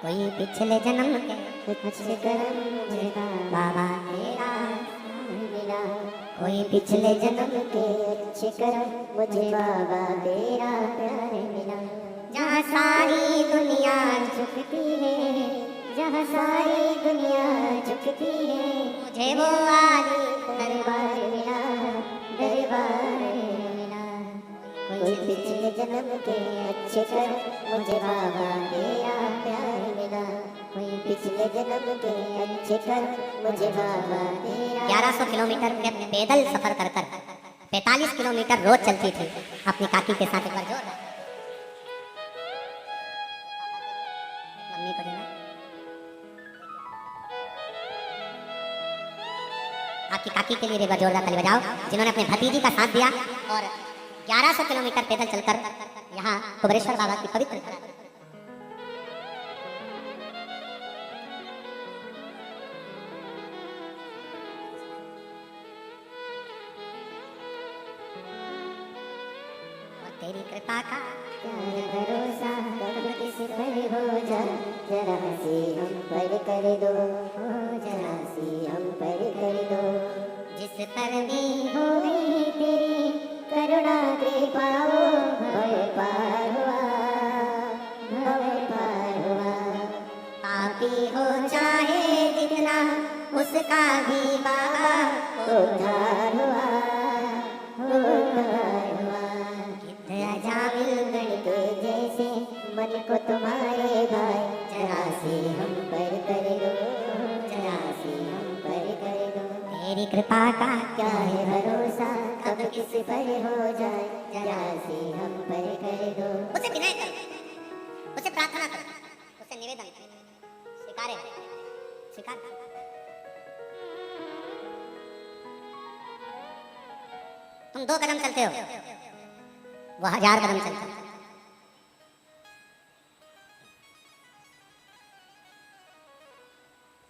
Speaker 3: कोई पिछले जन्म के अच्छे कर्म मुझे बाबा तेरा मिला। कोई पिछले जन्म के अच्छे कर्म मुझे बाबा तेरा प्यार मिला। जहाँ सारी दुनिया झुकती है, जहाँ सारी दुनिया झुकती है, मुझे वो आली दरबार मिला, दरबार मिला। कोई पिछले जन्म के अच्छे कर्म मुझे बाबा तेरा प्यार मिला। कोई पिछले जन्म के अच्छे कर्म मुझे बाबा तेरा। 1100 किलोमीटर पैदल सफर कर कर 45 किलोमीटर रोज चलती थी अपनी काकी के साथ। एक बार जोर मम्मी को देना। आपकी काकी के लिए एक बार जोरदार ताली बजाओ, जिन्होंने अपने भतीजी का साथ दिया और 1100 किलोमीटर पैदल चलकर यहाँ कुबरेश्वर बाबा की पवित्र धरा। तेरी कृपा का क्या भरोसा, कब किस पर हो जाए, जरा सी हम पर कर दो, जरा सी हम पर कर दो। जिस पर भी हो गई तेरी करुणा कृपा, वो भव पार हुआ, भव पार हुआ। पापी हो चाहे जितना, उसका भी बाबा उद्धार हुआ, उद्धार हुआ। जामिल गणके जैसे मन को तुम्हारे भाई, जरा से हम पर कर दो, जरा से हम पर कर दो। तेरी कृपा का क्या है भरोसा, कब किस पर हो जाए, जरा से हम पर कर दो। उसे विनय करो, उसे प्रार्थना करो, उसे निवेदन करो, स्वीकारे, स्वीकार। तुम 2 कदम चलते हो, वो 1000 कदम चलता है।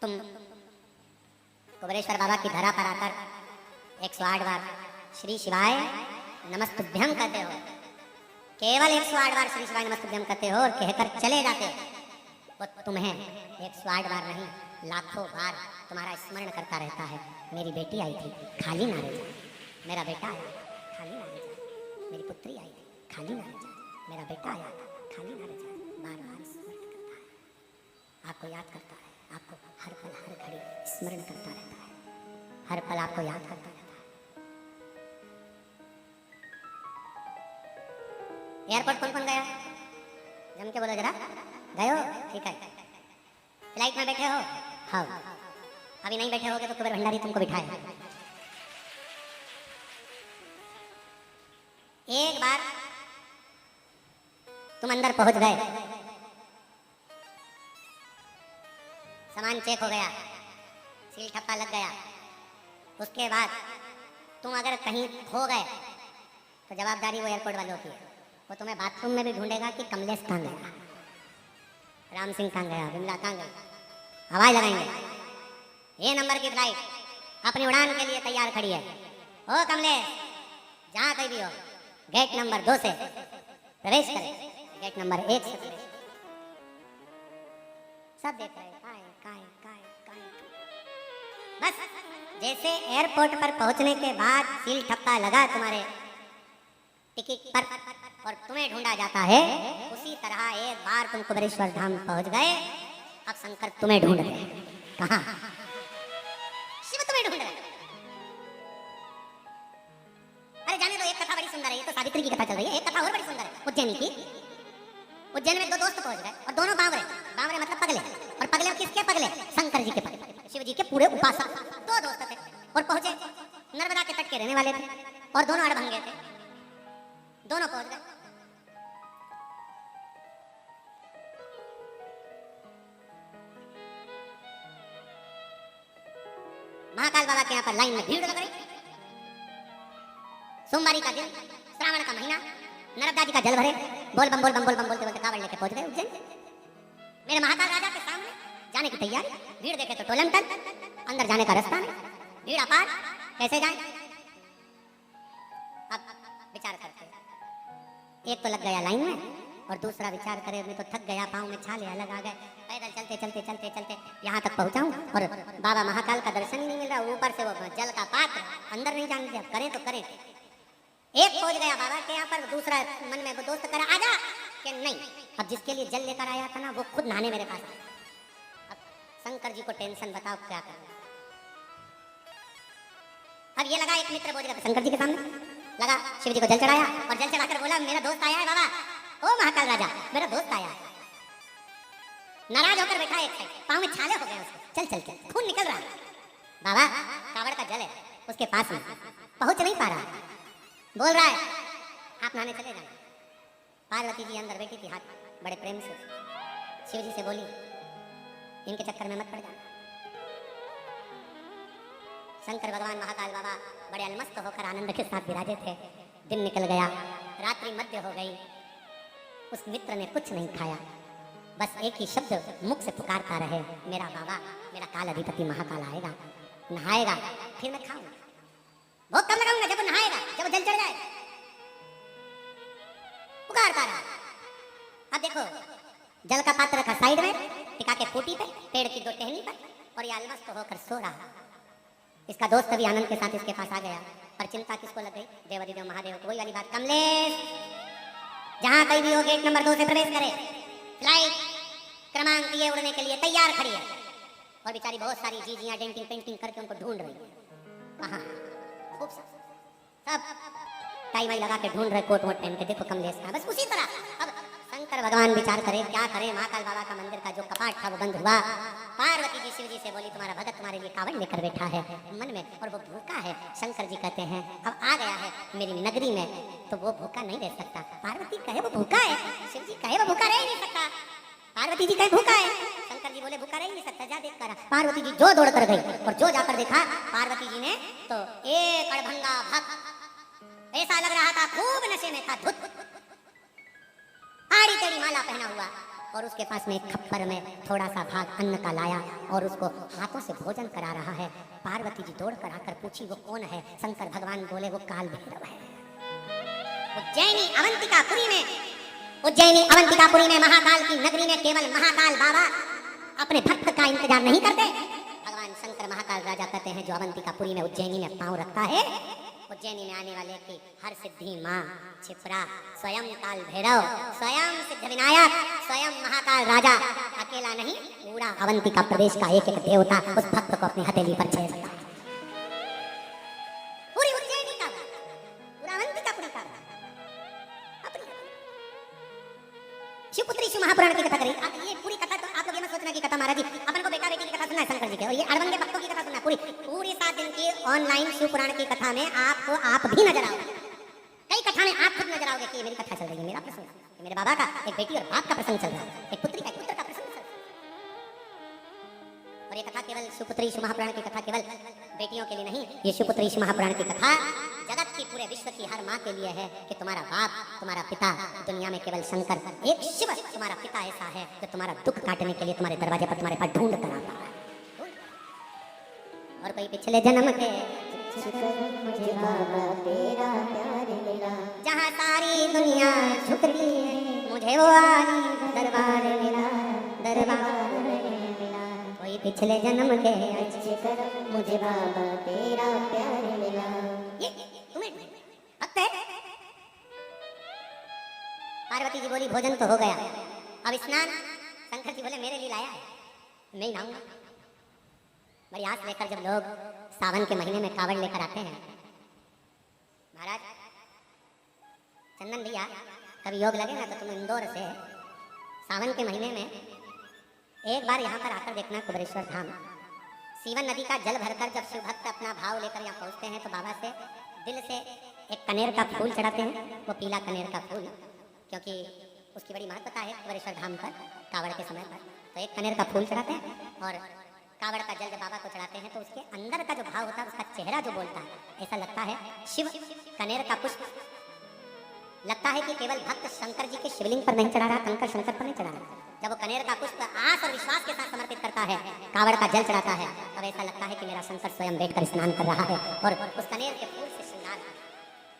Speaker 3: तुम कुबरेश्वर बाबा की धरा पर आकर 108 बार श्री शिवाय नमस्तुभ्यम कहते हो। केवल 108 बार श्री शिवाय नमस्तुभ्यम कहते हो और कहकर चले जाते हो। वो तुम्हें 108 बार नहीं, लाखों बार तुम्हारा स्मरण करता रहता है। मेरी बेटी आई थी, खाली ना रह जाए। मेरा बेटा आया, खाली ना रह जाए। मेरी पुत्री आई थी, खाली ना रह जाए। मेरा बेटा आया था, खाली ना रह जाए। बार बार स्मरण करता है, आपको याद करता है, आपको हर पल हर घड़ी स्मरण करता रहता है, हर पल आपको याद करता रहता है। एयरपोर्ट कौन कौन गया? जम के बोलो जरा। गए हो? ठीक है। फ्लाइट में बैठे हो? हाँ। अभी नहीं बैठे होगे तो कुबेर भंडारी तुमको बिठाए। एक बार तुम अंदर पहुंच गए, सामान चेक हो गया, सील ठप्पा लग गया। उसके बाद तुम अगर कहीं खो गए तो जवाबदारी वो एयरपोर्ट वालों की है। वो तुम्हें बाथरूम में भी ढूंढेगा कि कमलेश कहाँ गया, राम सिंह कहाँ गया, विमला कहाँ गई। आवाज लगाएंगे, ये नंबर की फ्लाइट अपनी उड़ान के लिए तैयार खड़ी है। ओ कमलेश, जहाँ कहीं भी हो, गेट नंबर 2 से प्रवेश करें, गेट नंबर 1 से प्रवेश। सब देख रहे हैं, बस जैसे एयरपोर्ट पर पहुंचने के बाद सील ठप्पा लगा तुम्हारे टिकट पर और तुम्हें ढूंढा जाता है, उसी तरह एक बार तुम कुबरेश्वर धाम पहुंच गए। अब शंकर तुम्हें ढूंढ रहे हैं। कहाँ? शिव तुम्हें ढूंढ रहे हैं। अरे जाने दो, एक कथा बड़ी सुंदर है। ये तो सावित्री की कथा चल रही है, एक कथा और बड़ी सुंदर है उज्जैन की। उज्जैन में 2 दोस्त पहुंच गए और दोनों बावरे, बावरे मतलब पगले। और पगले किसके पगले? शंकर जी के पगले, शिव जी के पूरे उपासक। 2 दोस्त थे और पहुंचे, नर्मदा के तट के रहने वाले थे और दोनों अड़भंगे थे। दोनों पहुंच गए। महाकाल बाबा के यहाँ पर लाइन में भीड़ लग रही। सोमवारी का दिन, श्रावण का महीना, नर्मदा जी का जल भरे, बोल बम बोलते बोलते कावड़ लेके पहुंच गए उज्जैन। मेरे महाकाल राजा के सामने जाने की तैयारी, भीड़ देखे तो टोलन टन, अंदर जाने का रास्ता नहीं, भीड़ अपार, कैसे जाए? अब विचार करते, एक तो लग गया लाइन में और दूसरा विचार करे मैं तो थक गया, पाँव में छाले अलग आ गए, पैदल चलते चलते चलते चलते यहाँ तक पहुँचाऊँ और बाबा महाकाल का दर्शन ही नहीं मिल रहा, ऊपर से वो जल का पात्र अंदर नहीं जाने दिया, करें तो करें। एक पहुंच गया बाबा के यहाँ पर, दूसरा मन में वो दोस्त करे आजा कि नहीं, अब जिसके लिए जल लेकर आया था ना वो खुद नहाने मेरे पास आया। अब शंकर जी को टेंशन, बताओ क्या करना। अब ये लगा एक मित्र बोल गया शंकर जी के सामने, लगा शिव जी को जल चढ़ाया और जल चढ़ाकर बोला मेरा दोस्त आया है बाबा, ओ महाकाल राजा मेरा दोस्त आया है। नाराज होकर बैठा एक साइड, पाँव में छाले हो गए उसके, चल चल के खून निकल रहा है। बाबा कावड़ का जल है उसके पास में, पहुंच नहीं पा रहा, बोल रहा है आप नहाने चले जाए। पार्वती जी अंदर बैठी थी, हाथ बड़े प्रेम से शिव जी से बोली इनके चक्कर में मत पड़ जाना। शंकर भगवान महाकाल बाबा बड़े अलमस्त होकर आनंद के साथ विराजे थे। दिन निकल गया, रात्रि मध्य हो गई, उस मित्र ने कुछ नहीं खाया, बस एक ही शब्द मुख से पुकारता रहे मेरा बाबा, मेरा काल अधिपति महाकाल आएगा, नहाएगा, फिर मैं खाऊंगा। बहुत कम लगाऊंगा जब वो नहाएगा, जब वो जल चढ़ जाए, पुकारता रहा। अब देखो जल का पात्र रखा साइड में, टिका के खूंटी पे, पेड़ की दो टहनी पर, और ये अलमस्त होकर सो रहा। इसका दोस्त भी आनंद के साथ इसके पास आ गया, पर चिंता किसको लग गई? देवाधिदेव महादेव को। वही वाली बात, कमलेश जहां कहीं भी हो गेट नंबर 2 से प्रवेश करे, फ्लाइट क्रमांक ये उड़ने के लिए तैयार खड़ी है। और बेचारी बहुत सारी चीजियां डेंटिंग पेंटिंग करके उनको ढूंढ रही है, कहाँ खूब सब टाई वाई लगा के ढूंढ रहे, कोट वोट पहन के, देखो कमलेश का। बस उसी तरह अब शंकर भगवान विचार करे क्या करे। महाकाल बाबा का मंदिर का जो कपाट था वो बंद हुआ। पार्वती जी शिव जी से बोली तुम्हारा भगत तुम्हारे लिए कावड़ लेकर बैठा है मन में, और वो भूखा है। शंकर जी कहते हैं अब आ गया है मेरी नगरी में तो वो भूखा नहीं रह सकता। पार्वती कहे वो भूखा है, शिव जी कहे वो भूखा रह नहीं सकता, पार्वती जी कहे भूखा है, शंकर जी बोले भूखा रह नहीं सकता, जा देख कर। पार्वती जी जो दौड़ कर गई और जो जाकर देखा पार्वती जी ने तो एक अड़भंगा भक्त ऐसा लग रहा था खूब नशे में था, धुत आड़ी टेढ़ी माला पहना हुआ, और उसके पास में एक खप्पर में थोड़ा सा भाग अन्न का लाया और उसको हाथों से भोजन करा रहा है। पार्वती जी दौड़ कर आकर पूछी वो कौन है? शंकर भगवान बोले वो काल भैरव है। उज्जैनी अवंतिकापुरी में महाकाल की नगरी में केवल महाकाल बाबा अपने भक्त का इंतजार नहीं करते। भगवान शंकर महाकाल राजा कहते हैं जो अवंतिकापुरी में उज्जैनी में पांव रखता है, उज्जैनी में आने वाले की हर सिद्धि माँ छिपरा, स्वयं काल भैरव, स्वयं सिद्ध विनायक, स्वयं महाकाल राजा अकेला नहीं, पूरा अवंतिका प्रदेश का एक एक देवता उस भक्त को अपनी हथेली पर छेड़ सकता है। पूरी उज्जैनी का, पूरा अवंतिकापुरी का अपनी शिवपुत्री शिव महापुराण की कथा करी। ये पूरी कथा तो आप लोग ये मत सोचना कि कथा महाराज जी अपन को बेटा बेटी की कथा सुनना है शंकर जी के, और ये अड़भंगे भक्तों की कथा सुनना है। पूरी 7 दिन की ऑनलाइन शिव पुराण की कथा में आपको आप भी नजर आओगे। कई कथा में आप खुद नजर आओगे कि ये मेरी कथा चल रही है, मेरा प्रसंग, मेरे बाबा का एक बेटी और बाप का प्रसंग चल रहा है, एक पुत्री का एक पुत्र का प्रसंग चल रहा है। और ये कथा केवल शिवपुत्री शिव महापुराण की कथा केवल बेटियों के लिए नहीं, ये शिवपुत्री शिव महापुराण की कथा जगत की, पूरे विश्व की हर माँ के लिए है कि तुम्हारा बाप, तुम्हारा पिता, दुनिया में केवल शंकर, एक शिव तुम्हारा पिता ऐसा है जो तुम्हारा दुख काटने के लिए तुम्हारे दरवाजे पर तुम्हारे पास ढूंढ कर आता है। और कोई पिछले जन्म के मुझे बाबा तेरा प्यार मिला, जहाँ सारी दुनिया झुकती है मुझे वो आली दरबार मिला, दरबार मिला। कोई पिछले जन्म के अच्छे कर्म मुझे बाबा तेरा प्यार मिला। ये तुम्हें भक्त है? पार्वती जी बोली भोजन तो हो गया, अब स्नान? शंकर जी बोले मेरे लिए लाया है, मैं नहाऊंगा। बड़ी आस लेकर जब लोग सावन के महीने में कावड़ लेकर आते हैं, महाराज चंदन भैया कभी योग लगे ना तो तुम इंदौर से सावन के महीने में एक बार यहाँ पर आकर देखना कुबेरेश्वर धाम। सीवन नदी का जल भरकर जब शिव भक्त अपना भाव लेकर यहाँ पहुँचते हैं तो बाबा से दिल से एक कनेर का फूल चढ़ाते हैं, वो पीला कनेर का फूल, क्योंकि उसकी बड़ी महत्वता है कुबेरेश्वर धाम पर कावड़ के समय पर। तो एक कनेर का फूल चढ़ाते हैं और कावड़ का जल जब बाबा को चढ़ाते हैं तो उसके अंदर का जो भाव होता है, उसका चेहरा जो बोलता है, ऐसा लगता है शिव कनेर का पुष्प लगता है कि केवल भक्त शंकर जी के शिवलिंग पर नहीं चढ़ा रहा, कंकर शंकर पर नहीं चढ़ा रहा। जब वो कनेर का पुष्प आस और विश्वास के साथ समर्पित करता है, कावड़ का जल चढ़ाता है, तब ऐसा लगता है कि मेरा शंकर स्वयं बैठकर स्नान कर रहा है और उस कनेर के फूल से श्रृंगार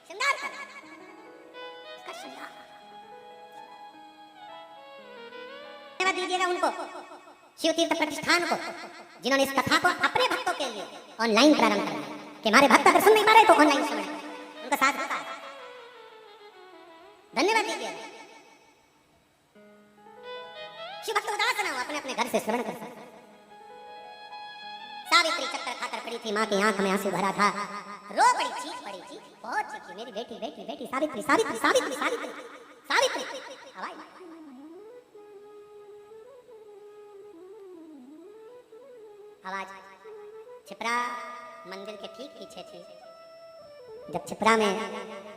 Speaker 3: कर रहा है। उसका श्रृंगार धन्यवाद दीजिएगा उनको, शिव तीर्थ प्रतिष्ठान को, जिन्होंने इस कथा को अपने भक्तों के लिए ऑनलाइन प्रारंभ किया कि हमारे भक्त अगर सुन नहीं पा रहे तो ऑनलाइन सुने, उनका साथ होता है। धन्यवाद दीजिए। शिव भक्त उदास ना हो, अपने अपने घर से श्रवण कर सकते। सावित्री चक्कर खाकर पड़ी थी, माँ की आंख में आंसू भरा था, रो पड़ी, चीख पड़ी, बहुत चीखी, मेरी बेटी बेटी बेटी सावित्री सावित्री सावित्री सावित्री सावित्री। आवाज छिपरा मंदिर के ठीक पीछे थी। जब छिपरा में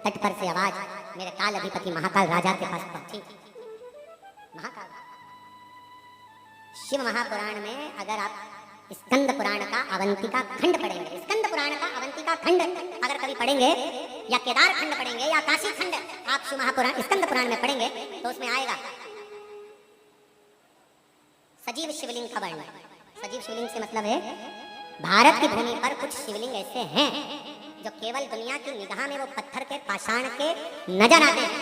Speaker 3: तट पर से आवाज मेरे काल अधिपति महाकाल राजा के पास पहुंची। महाकाल शिव महापुराण में अगर आप स्कंद पुराण का अवंतिका खंड पढ़ेंगे, स्कंद पुराण का अवंतिका खंड अगर कभी पढ़ेंगे या केदार खंड पढ़ेंगे या काशी खंड आप शिव महापुराण स्कंद पुराण में पढ़ेंगे तो उसमें आएगा सजीव शिवलिंग का वर्णन। सजीव शिवलिंग से मतलब है भारत की भूमि पर कुछ शिवलिंग ऐसे हैं जो केवल दुनिया की निगाह में वो पत्थर के पाषाण के नजर आते हैं,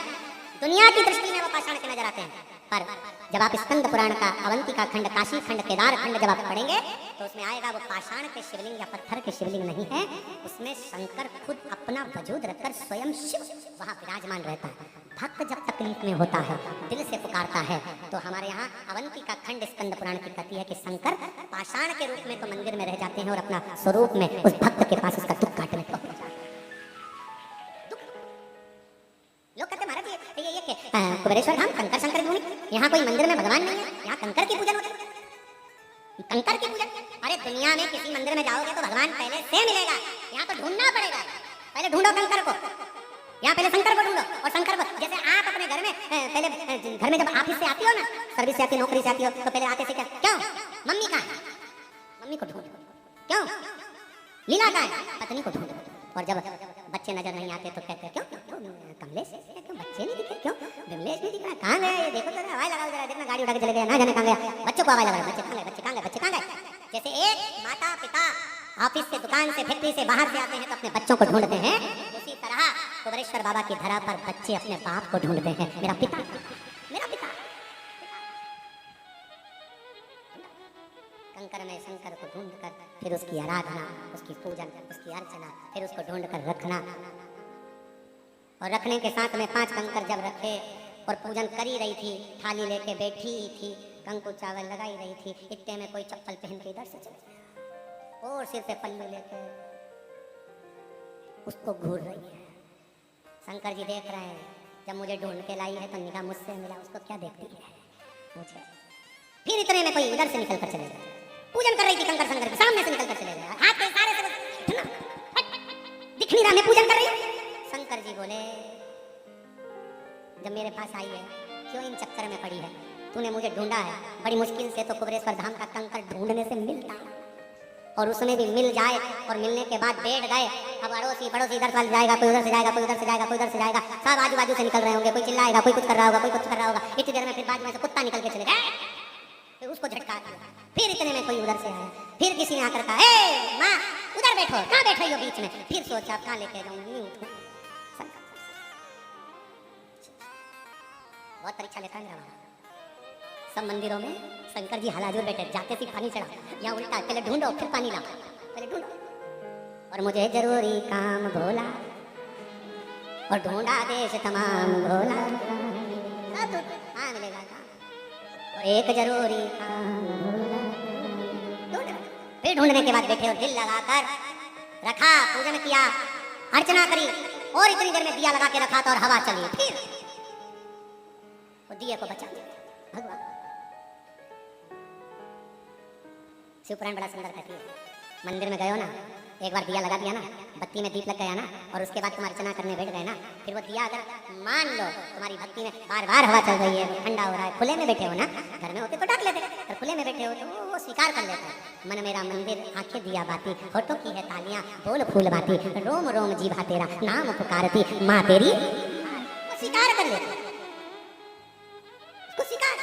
Speaker 3: दुनिया की दृष्टि में वो पाषाण के नजर आते हैं, पर जब आप स्कंद पुराण का अवंतिका खंड, काशी खंड, केदार खंड जब आप पढ़ेंगे तो उसमें आएगा वो पाषाण के शिवलिंग या पत्थर के शिवलिंग नहीं है, उसमें शंकर खुद अपना वजूद रखकर स्वयं शिव वहां विराजमान रहता है। भक्त जब तकलीफ में होता है, दिल से पुकारता है, तो हमारे यहाँ अवंतिका खंड स्कंद पुराण की कहती है कि शंकर पाषाण के रूप में तो मंदिर में रह जाते हैं और अपना स्वरूप में उस भक्त के पास उसका दुख काटने को लोग कहते महाराज ये कुबेरेश्वर धाम कंकर शंकर भूमि, यहाँ कोई मंदिर में भगवान नहीं है, यहाँ कंकर की पूजन होती है। कंकर की पूजन, अरे दुनिया में किसी मंदिर में जाओगे तो भगवान पहले से मिलेगा, यहाँ तो ढूंढना पड़ेगा। पहले ढूंढो कंकर को, यहाँ पहले शंकर को ढूंढो। और शंकर को जैसे आप अपने घर में पहले घर में जब ऑफिस से आती हो ना, सर्विस से आती हो, नौकरी से आती हो, तो पहले आते से क्या, क्यों मम्मी कहाँ है, मम्मी को ढूंढो, क्यों लीला कहाँ है, पत्नी को ढूंढो। और जब बच्चे नजर नहीं आते तो कहते क्यों कमलेश क्यों बच्चे नहीं दिखे, क्यों विमलेश नहीं दिख रहा, कहाँ गया ये, देखो जरा आवाज लगाओ, जरा देखना गाड़ी उठा के चले गए, ना जाने कहाँ गया, बच्चों को आवाज लगा, बच्चे कहाँ गए, बच्चे कहाँ गए, बच्चे कहाँ गए। जैसे एक माता पिता ऑफिस से, दुकान से, फैक्ट्री से बाहर से आते हैं तो अपने बच्चों को ढूंढते हैं, उसी तरह कुबेरेश्वर बाबा की धरा पर बच्चे अपने बाप को ढूंढते हैं, मेरा पिता, मेरा पिता। कंकर में शंकर को ढूंढकर फिर उसकी आराधना, उसकी पूजन, उसकी अर्चना, फिर उसको ढूंढकर रखना। और रखने के साथ में 5 कंकर जब रखे और पूजन कर ही रही थी, थाली लेके बैठी ही थी, कंकु चावल लगाई रही थी, इतने में कोई चप्पल पहन के इधर से चले गया और सिर पे पल्लू लेके उसको घूर रही है। शंकर जी देख रहे हैं, जब मुझे ढूंढ के लाई है तो निगाह मुझसे मिला, उसको क्या देखती है मुझे। फिर इतने में कोई इधर से निकल कर चले गया, पूजन कर रही थी कंकर शंकर के सामने से निकल कर चले गया, हाथ के इशारे से दिख नहीं रहा मैं पूजन कर रही हूँ। शंकर जी बोले जब मेरे पास आई है क्यों इन चक्कर में पड़ी है, तूने मुझे ढूंढा है, बड़ी मुश्किल से तो कुबेरेश्वर धाम का कंकर ढूंढने से मिलता और उसमें भी मिल जाए और मिलने के बाद बैठ गए, अब अड़ोसी पड़ोसी इधर से जाएगा, कोई उधर से जाएगा, कोई उधर से जाएगा, कोई उधर से जाएगा, सब आजू बाजू से निकल रहे होंगे, कोई चिल्लाएगा, कोई कुछ कर रहा होगा, कोई कुछ कर रहा होगा, इतनी देर में फिर बाजू में से कुत्ता निकल के चले गए, फिर उसको झटका दिया, फिर इतने में कोई उधर से आया, फिर किसी ने आकर कहा ए माँ उधर बैठो, कहाँ बैठ रही हो बीच में, फिर सोचा कहाँ लेके जाऊंगी, बहुत परीक्षा लेता है मेरा। सब मंदिरों में शंकर जी हलाजूर बैठे, जाते सी पानी चढ़ा, यहाँ उल्टा, पहले ढूंढो फिर पानी लाओ, पहले ढूंढो। और मुझे जरूरी काम भोला और ढूंढा देश तमाम भोला, हाँ मिलेगा और एक जरूरी काम ढूंढ। फिर ढूंढने के बाद बैठे और दिल लगाकर रखा, पूजन किया, अर्चना करी और इतनी देर में दिया लगा के रखा था और हवा चली, फिर वो दिए को बचा दिया भगवान। शिवपुराण बड़ा सुंदर कहती है, मंदिर में गए हो ना, एक बार दिया लगा दिया ना, बत्ती में दीप लग गया ना, और उसके बाद तुम अर्चना करने बैठ गए ना, फिर वो दिया अगर मान लो तुम्हारी भक्ति में बार बार हवा चल रही है, ठंडा हो रहा है, खुले में बैठे हो ना, घर में होते तो डाक लेते, खुले में बैठे हो तो वो स्वीकार कर लेता है। मन मेरा मंदिर, आंखें दिया बाती, होठों की है तालियां, बोल फूल बाती, रोम रोम जीभा तेरा नाम पुकारती, माँ तेरी। वो स्वीकार कर लेता है, उसको स्वीकार।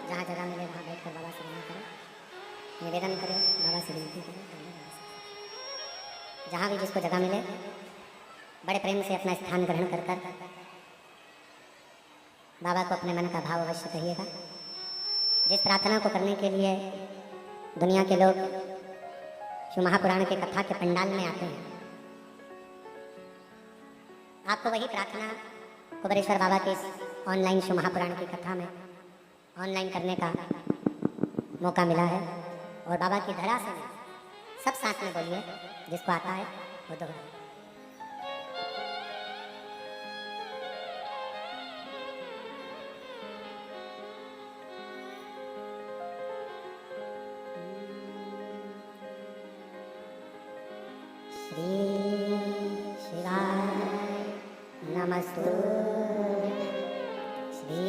Speaker 3: जहाँ जगह मिले वहाँ बैठकर बाबा से विनती करो, निवेदन करो, बाबा से विनती करो। जहाँ भी जिसको जगह मिले बड़े प्रेम से अपना स्थान ग्रहण कर कर बाबा को अपने मन का भाव अवश्य कहिएगा। जिस प्रार्थना को करने के लिए दुनिया के लोग शिव महापुराण के कथा के पंडाल में आते हैं, आपको वही प्रार्थना कुबेरेश्वर बाबा के इस ऑनलाइन शिव महापुराण की कथा में ऑनलाइन करने का मौका मिला है। और बाबा की धरा से सब साथ में बोलिए, जिसको आता है वो दोहराए। श्री शिवाय नमस्तुभ्यं, श्री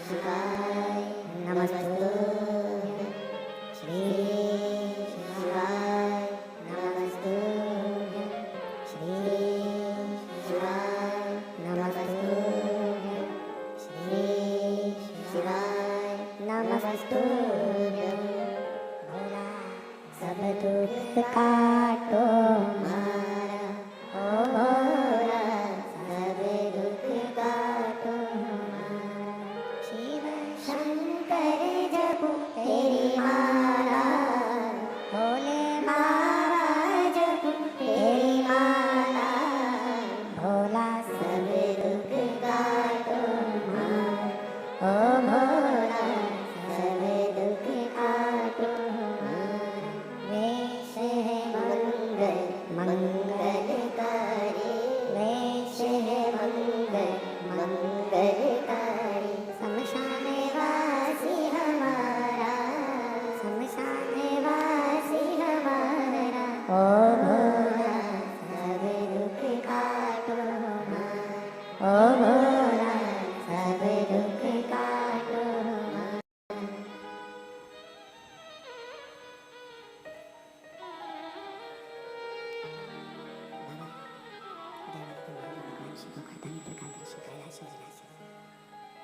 Speaker 3: शिवाय नमस्तुभ्यं, श्री शिवाय नमस्तुभ्यं, श्री शिवाय नमस्तुभ्यं, श्री शिवाय नमस्तुभ्यं। भोला सब दुख काटो हमारा, ओ भोला सब दुख काटो हमारा। शिव शंकर जपो तेरी माला, भोले बाबा जपो तेरी माला, भोला सब दुख काटो हमारा, ओ भोला सब दुख काटो हमारा। वेश है मंगल मंगलकारी, वेश है मंगल मंगलकारी। शमशान वासी हमारा, शमशान वासी हमारा, ओ भोला सब दुख काटो हमारा, ओ भोला सब दुख काटो हमारा।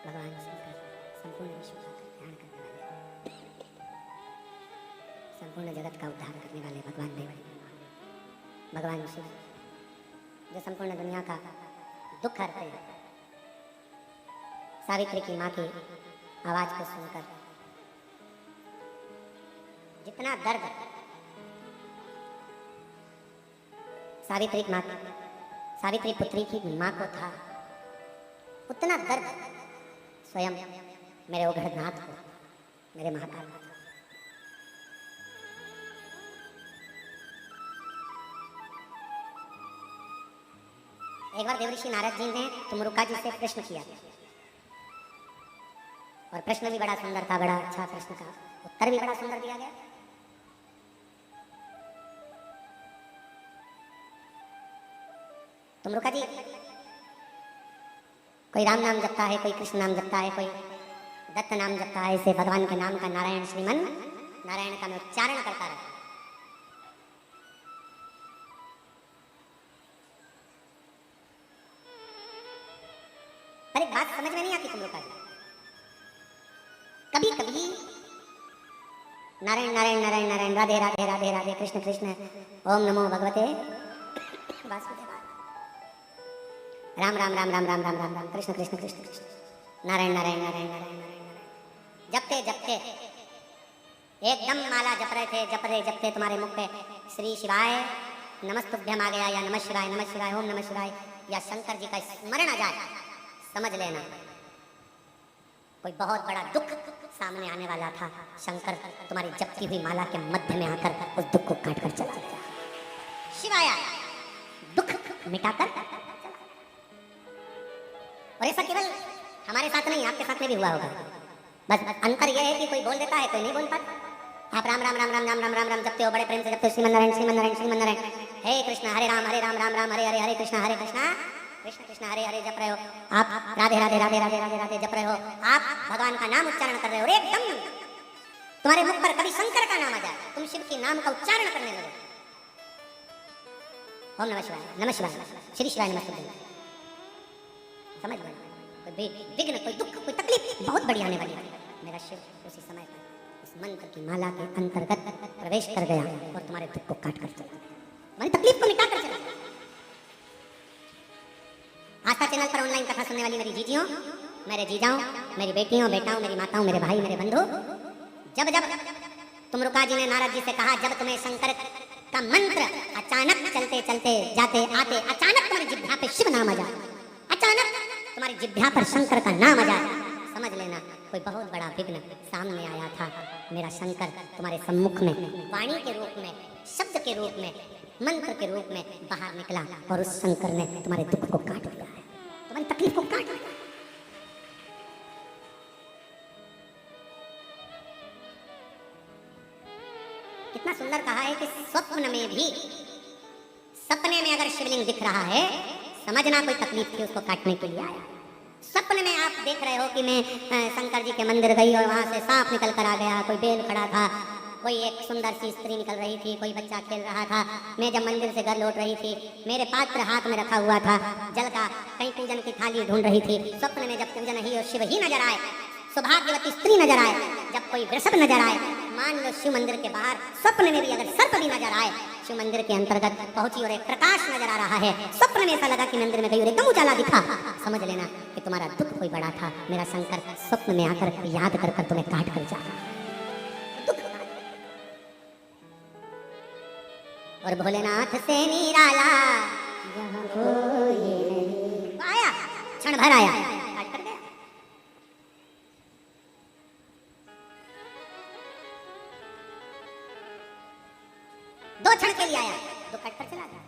Speaker 3: भगवान शंकर संपूर्ण विश्व का कल्याण करने वाले, संपूर्ण जगत का उद्धार करने वाले भगवान देव, भगवान शिव जो संपूर्ण दुनिया का दुख हरते हैं। सावित्री की माँ की आवाज को सुनकर जितना दर्द सावित्री पुत्री की माँ को था, उतना दर्द स्वयं मेरे ओघड़नाथ को, मेरे महाकाल को था। एक बार देवऋषि नारद जी ने तुमरुका जी से प्रश्न किया, और प्रश्न भी बड़ा सुंदर था, बड़ा अच्छा प्रश्न था, उत्तर भी बड़ा सुंदर दिया गया। तुमरुका जी, कोई राम नाम जपता है, कोई कृष्ण नाम जपता है, कोई दत्त नाम जपता है, इसे भगवान के नाम का नारायण श्रीमन नारायण का मैं उच्चारण करता रहता। पर एक बात समझ में नहीं आती तुमरुका जी, कभी कभी नारायण नारायण नारायण नारायण, राधे राधे राधे राधे, कृष्ण कृष्ण, ओम नमो भगवते वासुदेवाय, राम राम राम राम राम राम राम राम, कृष्ण कृष्ण कृष्ण कृष्ण, नारायण नारायण नारायण नारायण नारायण, जपते जपते एकदम माला जप रहे थे, जपते तुम्हारे मुख पे श्री शिवाय नमस्तुभ्यम आ गया, या नमः शिवाय ओम नमः शिवाय, या शंकर जी का स्मरण आ जाए, समझ लेना कोई बहुत बड़ा दुख सामने आने वाला था। शंकर तुम्हारी जपती हुई माला के मध्य में आकर उस दुख को काट कर चला गया। शिवाय दुख मिटाकर, और ऐसा केवल हमारे साथ नहीं, आपके साथ में भी हुआ होगा। बस अंतर यह है कि कोई बोल देता है, कोई नहीं बोल पाता। आप राम राम राम राम राम राम राम राम जपते हो, बड़े प्रेम से जपते हो श्रीमन नारायण श्रीमन नारायण श्रीमन नारायण, हे कृष्ण हरे राम राम राम हरे हरे हरे कृष्ण कृष्ण कृष्ण हरे हरे जप रहे हो आप, राधे राधे राधे राधे राधे राधे जप रहे हो आप, भगवान का नाम उच्चारण कर रहे हो, एकदम तुम्हारे मुख पर कभी शंकर का नाम आ जाए, तुम शिव के नाम का उच्चारण करने लगे। ओम नमः शिवाय श्री शिवाय नमस्ते। समझ गए? कोई विघ्न, कोई दुख, कोई तकलीफ बहुत बड़ी आने वाली है, मेरा शिव उसी समय पर उस मंत्र की माला के अंतर्गत प्रवेश कर गया और तुम्हारे दुख को काट कर चला गया, तुम्हारी तकलीफ को मिटा कर चला गया। आस्था चैनल पर ऑनलाइन कथा सुनने वाली मेरी जीजियों, मेरे जीजाओं, मेरी बेटियों, बेटाओं, मेरी माताओं, मेरे भाई, मेरे बंधु, जब जब तुमरुका जी ने नारद जी से कहा, जब तुम्हें शंकर का मंत्र अचानक चलते चलते जाते आते अचानक तुम्हारी जिह्वा पे शिव नाम आ जाए, अचानक तुम्हारी जिह्वा पर शंकर का नाम आ जाए, समझ लेना कोई बहुत बड़ा विघ्न सामने आया था। मेरा शंकर तुम्हारे सम्मुख में वाणी के रूप में, शब्द के रूप में, मंत्र के रूप में बाहर निकला और उस शंकर ने तुम्हारे दुख को काट दिया है, तुम्हारी तकलीफ को काट दिया। कितना सुंदर कहा है कि स्वप्न में भी, सपने में अगर शिवलिंग दिख रहा है, समझना कोई तकलीफ थी उसको काटने के लिए आया। सपने में आप देख रहे हो कि मैं शंकर जी के मंदिर गई और वहां से सांप निकल कर आ गया, कोई बेल खड़ा था, कोई एक सुंदर सी स्त्री निकल रही थी, कोई बच्चा खेल रहा था, मैं जब मंदिर से घर लौट रही थी, मेरे पात्र हाथ में रखा हुआ था जल का, कहीं पूजन की थाली ढूंढ रही थी, स्वप्न में जब पूजन ही और शिव ही नजर आए, सौभाग्यवती स्त्री नजर आए, जब कोई वृषभ नजर आए, मान लो शिव मंदिर के बाहर स्वप्न में भी अगर सर्प भी नजर आए, शिव मंदिर के अंतर्गत पहुंची और एक प्रकाश नजर आ रहा है, स्वप्न में ऐसा लगा कि मंदिर में गई और एकदम उजाला दिखा, समझ लेना कि तुम्हारा दुख कोई बड़ा था, मेरा शंकर स्वप्न में आकर याद कर कर तुम्हें काट कर जा। और भोलेनाथ से निराला यहाँ कोई नहीं आया, क्षण भर आया, काट कर गया। दो क्षण के लिए आया, दो काट कर चला गया।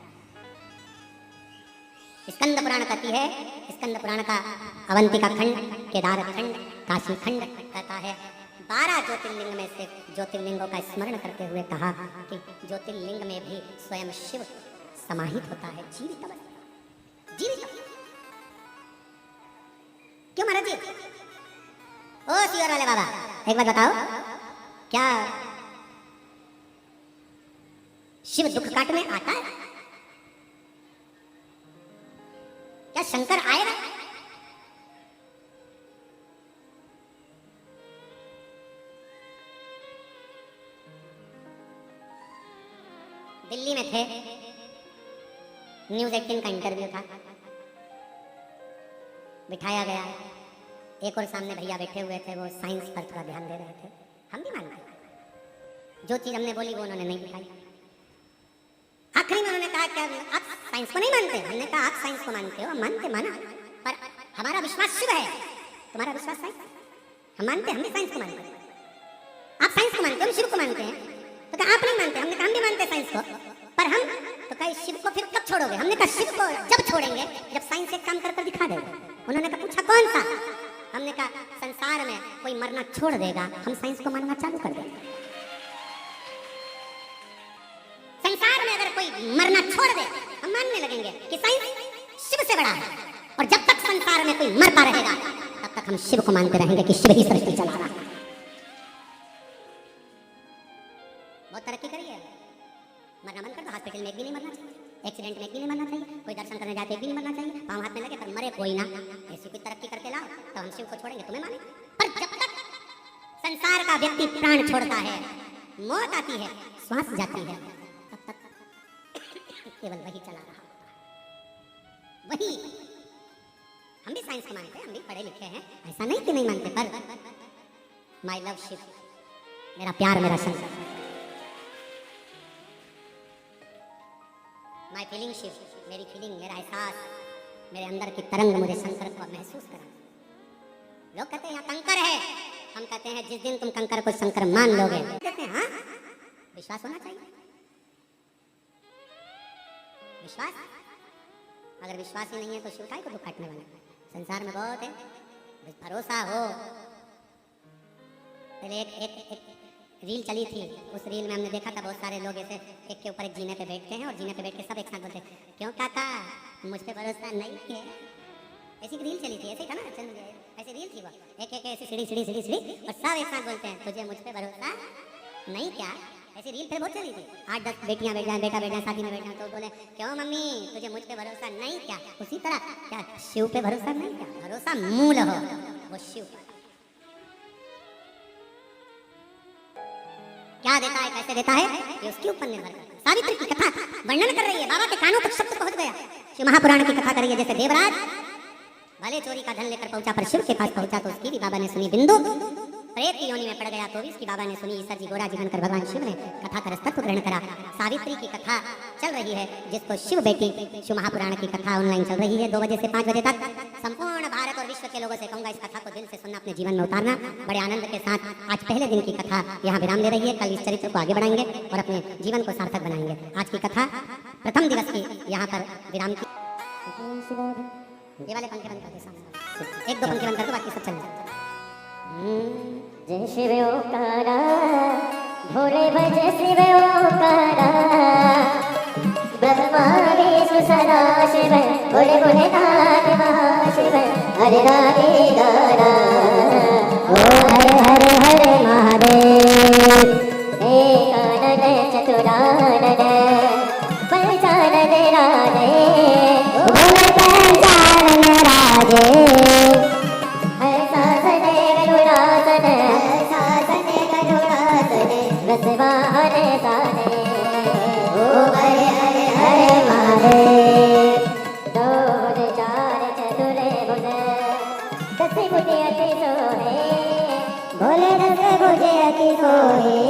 Speaker 3: स्कंद पुराण कहती है, स्कंद पुराण का अवंतिका खंड, केदार खंड, काशी खंड कहता है, 12 ज्योतिर्लिंग में से ज्योतिर्लिंगों का स्मरण करते हुए कहा कि ज्योतिर्लिंग में भी स्वयं शिव समाहित होता है, जीवित अवस्था, जीवित अवस्था। क्यों महाराज जी? ओ सियोर वाले बाबा, एक बात बताओ, क्या शिव दुख काटने आता है? क्या शंकर आएगा? दिल्ली में थे, न्यूज़ 18 का इंटरव्यू था, बिठाया गया, एक और सामने भैया बैठे हुए थे, वो साइंस पर थोड़ा ध्यान दे रहे थे। हम भी मानते हैं, जो चीज हमने बोली वो उन्होंने नहीं दिखाई। आखिरी में उन्होंने कहा क्या आप साइंस को नहीं मानते? हमने कहा आप साइंस को मानते हो, हम मानते, माना, पर हमारा विश्वास शिव है, तुम्हारा विश्वास साइंस। हम मानते, हम भी साइंस को मानते हैं, आप साइंस को मानते हो, हम शिव को मानते हैं। तो कहा आप नहीं मानते, हमने कहा हम भी मानते साइंस को, पर हम तो कहे शिव को फिर कब छोड़ोगे? हमने कहा शिव को जब छोड़ेंगे जब साइंस एक काम कर कर दिखा देगा। उन्होंने कहा पूछा कौन सा? हमने कहा संसार में कोई मरना छोड़ देगा, हम साइंस को मानना चालू कर देंगे। संसार में अगर कोई मरना छोड़ दे, हम मानने लगेंगे कि साइंस शिव से बड़ा है, और जब तक संसार में कोई मरता रहेगा तब तक हम शिव को मानते रहेंगे कि शिव ही सृष्टि चला रहा है। बहुत तरक्की करी है, मरना बंद कर दो, हॉस्पिटल में एक भी नहीं मरना चाहिए, एक्सीडेंट में एक भी नहीं मरना चाहिए, कोई दर्शन करने जाते एक भी नहीं मरना चाहिए, पाँव हाथ में लगे पर मरे कोई ना, ऐसी कोई तरक्की करके लाओ तो हम शिव को छोड़ेंगे, तुम्हें मानेंगे। पर जब तक संसार का व्यक्ति प्राण छोड़ता है, मौत आती है, श्वास जाती है, तब तक केवल वही चला रहा होता है, वही। हम भी साइंस को मानते हैं, हम भी पढ़े लिखे हैं, ऐसा नहीं कि नहीं मानते, पर माई लव शिव, मेरा प्यार, मेरा शंकर, माई फीलिंग शिव, मेरी फीलिंग, मेरा एहसास, मेरे अंदर की तरंग मुझे शंकर को महसूस करा। लोग कहते हैं यहाँ कंकर है, हम कहते हैं जिस दिन तुम कंकर को शंकर मान लोगे, कहते हैं हाँ, विश्वास होना चाहिए, विश्वास। अगर विश्वास ही नहीं है तो शिव काय को दुख काटने वाला? संसार में बहुत है, भरोसा हो। पहले रील चली थी, उस रील में हमने देखा था बहुत सारे लोग ऐसे एक के ऊपर एक जीने पे बैठते हैं और जीने पे बैठ के सब एक साथ बोलते हैं, क्यों काका मुझ पे भरोसा नहीं है। ऐसी रील चली थी, ऐसे ही था ना चंद, ऐसी रील थी वो, एक एक ऐसी सीढ़ी सीढ़ी सीढ़ी सीढ़ी और सब एक साथ बोलते हैं तुझे मुझ पे भरोसा नहीं क्या। ऐसी रील फिर बहुत चली थी, 8-10 बेटियां बैठ जाए, बेटा बैठ जाए, शादी में बैठ जाए तो बोले क्यों मम्मी तुझे मुझ पे भरोसा नहीं क्या। उसी तरह क्या शिव पे भरोसा नहीं क्या, भरोसा मूल हो वो शिव पर। क्या देता है कैसे देता है ये उसके ऊपर निर्भर करता है। सावित्री की कथा वर्णन कर रही है, बाबा के कानों तक शब्द पहुंच गया। शिव महापुराण की कथा कर रही है, जैसे देवराज भले चोरी का धन लेकर पहुंचा पर शिव के पास पहुंचा तो उसकी भी बाबा ने सुनी। बिंदु प्रेत की योनि में पड़ गया तो भी उसकी बाबा ने सुनी। ईसर जी गोरा जी बनकर भगवान शिव ने कथा का रसतत्व ग्रहण करा। सावित्री की कथा चल रही है, जिसको शिव बेटी शिव महापुराण की कथा ऑनलाइन चल रही है 2 बजे से 5 बजे तक। संपूर्ण भारत और विश्व के लोगों से कहूंगा इस कथा को दिल से सुनना, अपने जीवन में उतारना। बड़े आनंद के साथ आज पहले दिन की कथा यहाँ विराम ले रही है। कल इस चरित्र को आगे बढ़ाएंगे और अपने जीवन को सार्थक बनाएंगे। आज की कथा प्रथम दिवस की यहाँ पर विराम की। ये वाले पंक्ति बंद कर दे सामने, 1-2 पंक्ति बंद कर दो, बाकी सब चल जाए।
Speaker 4: जय शिव ओंकारा भोले भज शिव ओंकारा, ब्रह्मा विष्णु सदा शिव, भोले भोले नाथ महाशिव, हरे राधे दारा ओ हरे हरे हरे महादेव। एकानन चतुरानन पंचानन राधे, भोले पंचानन राधे। रसवारे सारे ओ हरे हरे हरे महादेव। 2 4 चतुरे भुज 10 भुज अति सोहे, भोले 10 भुज अति सोहे।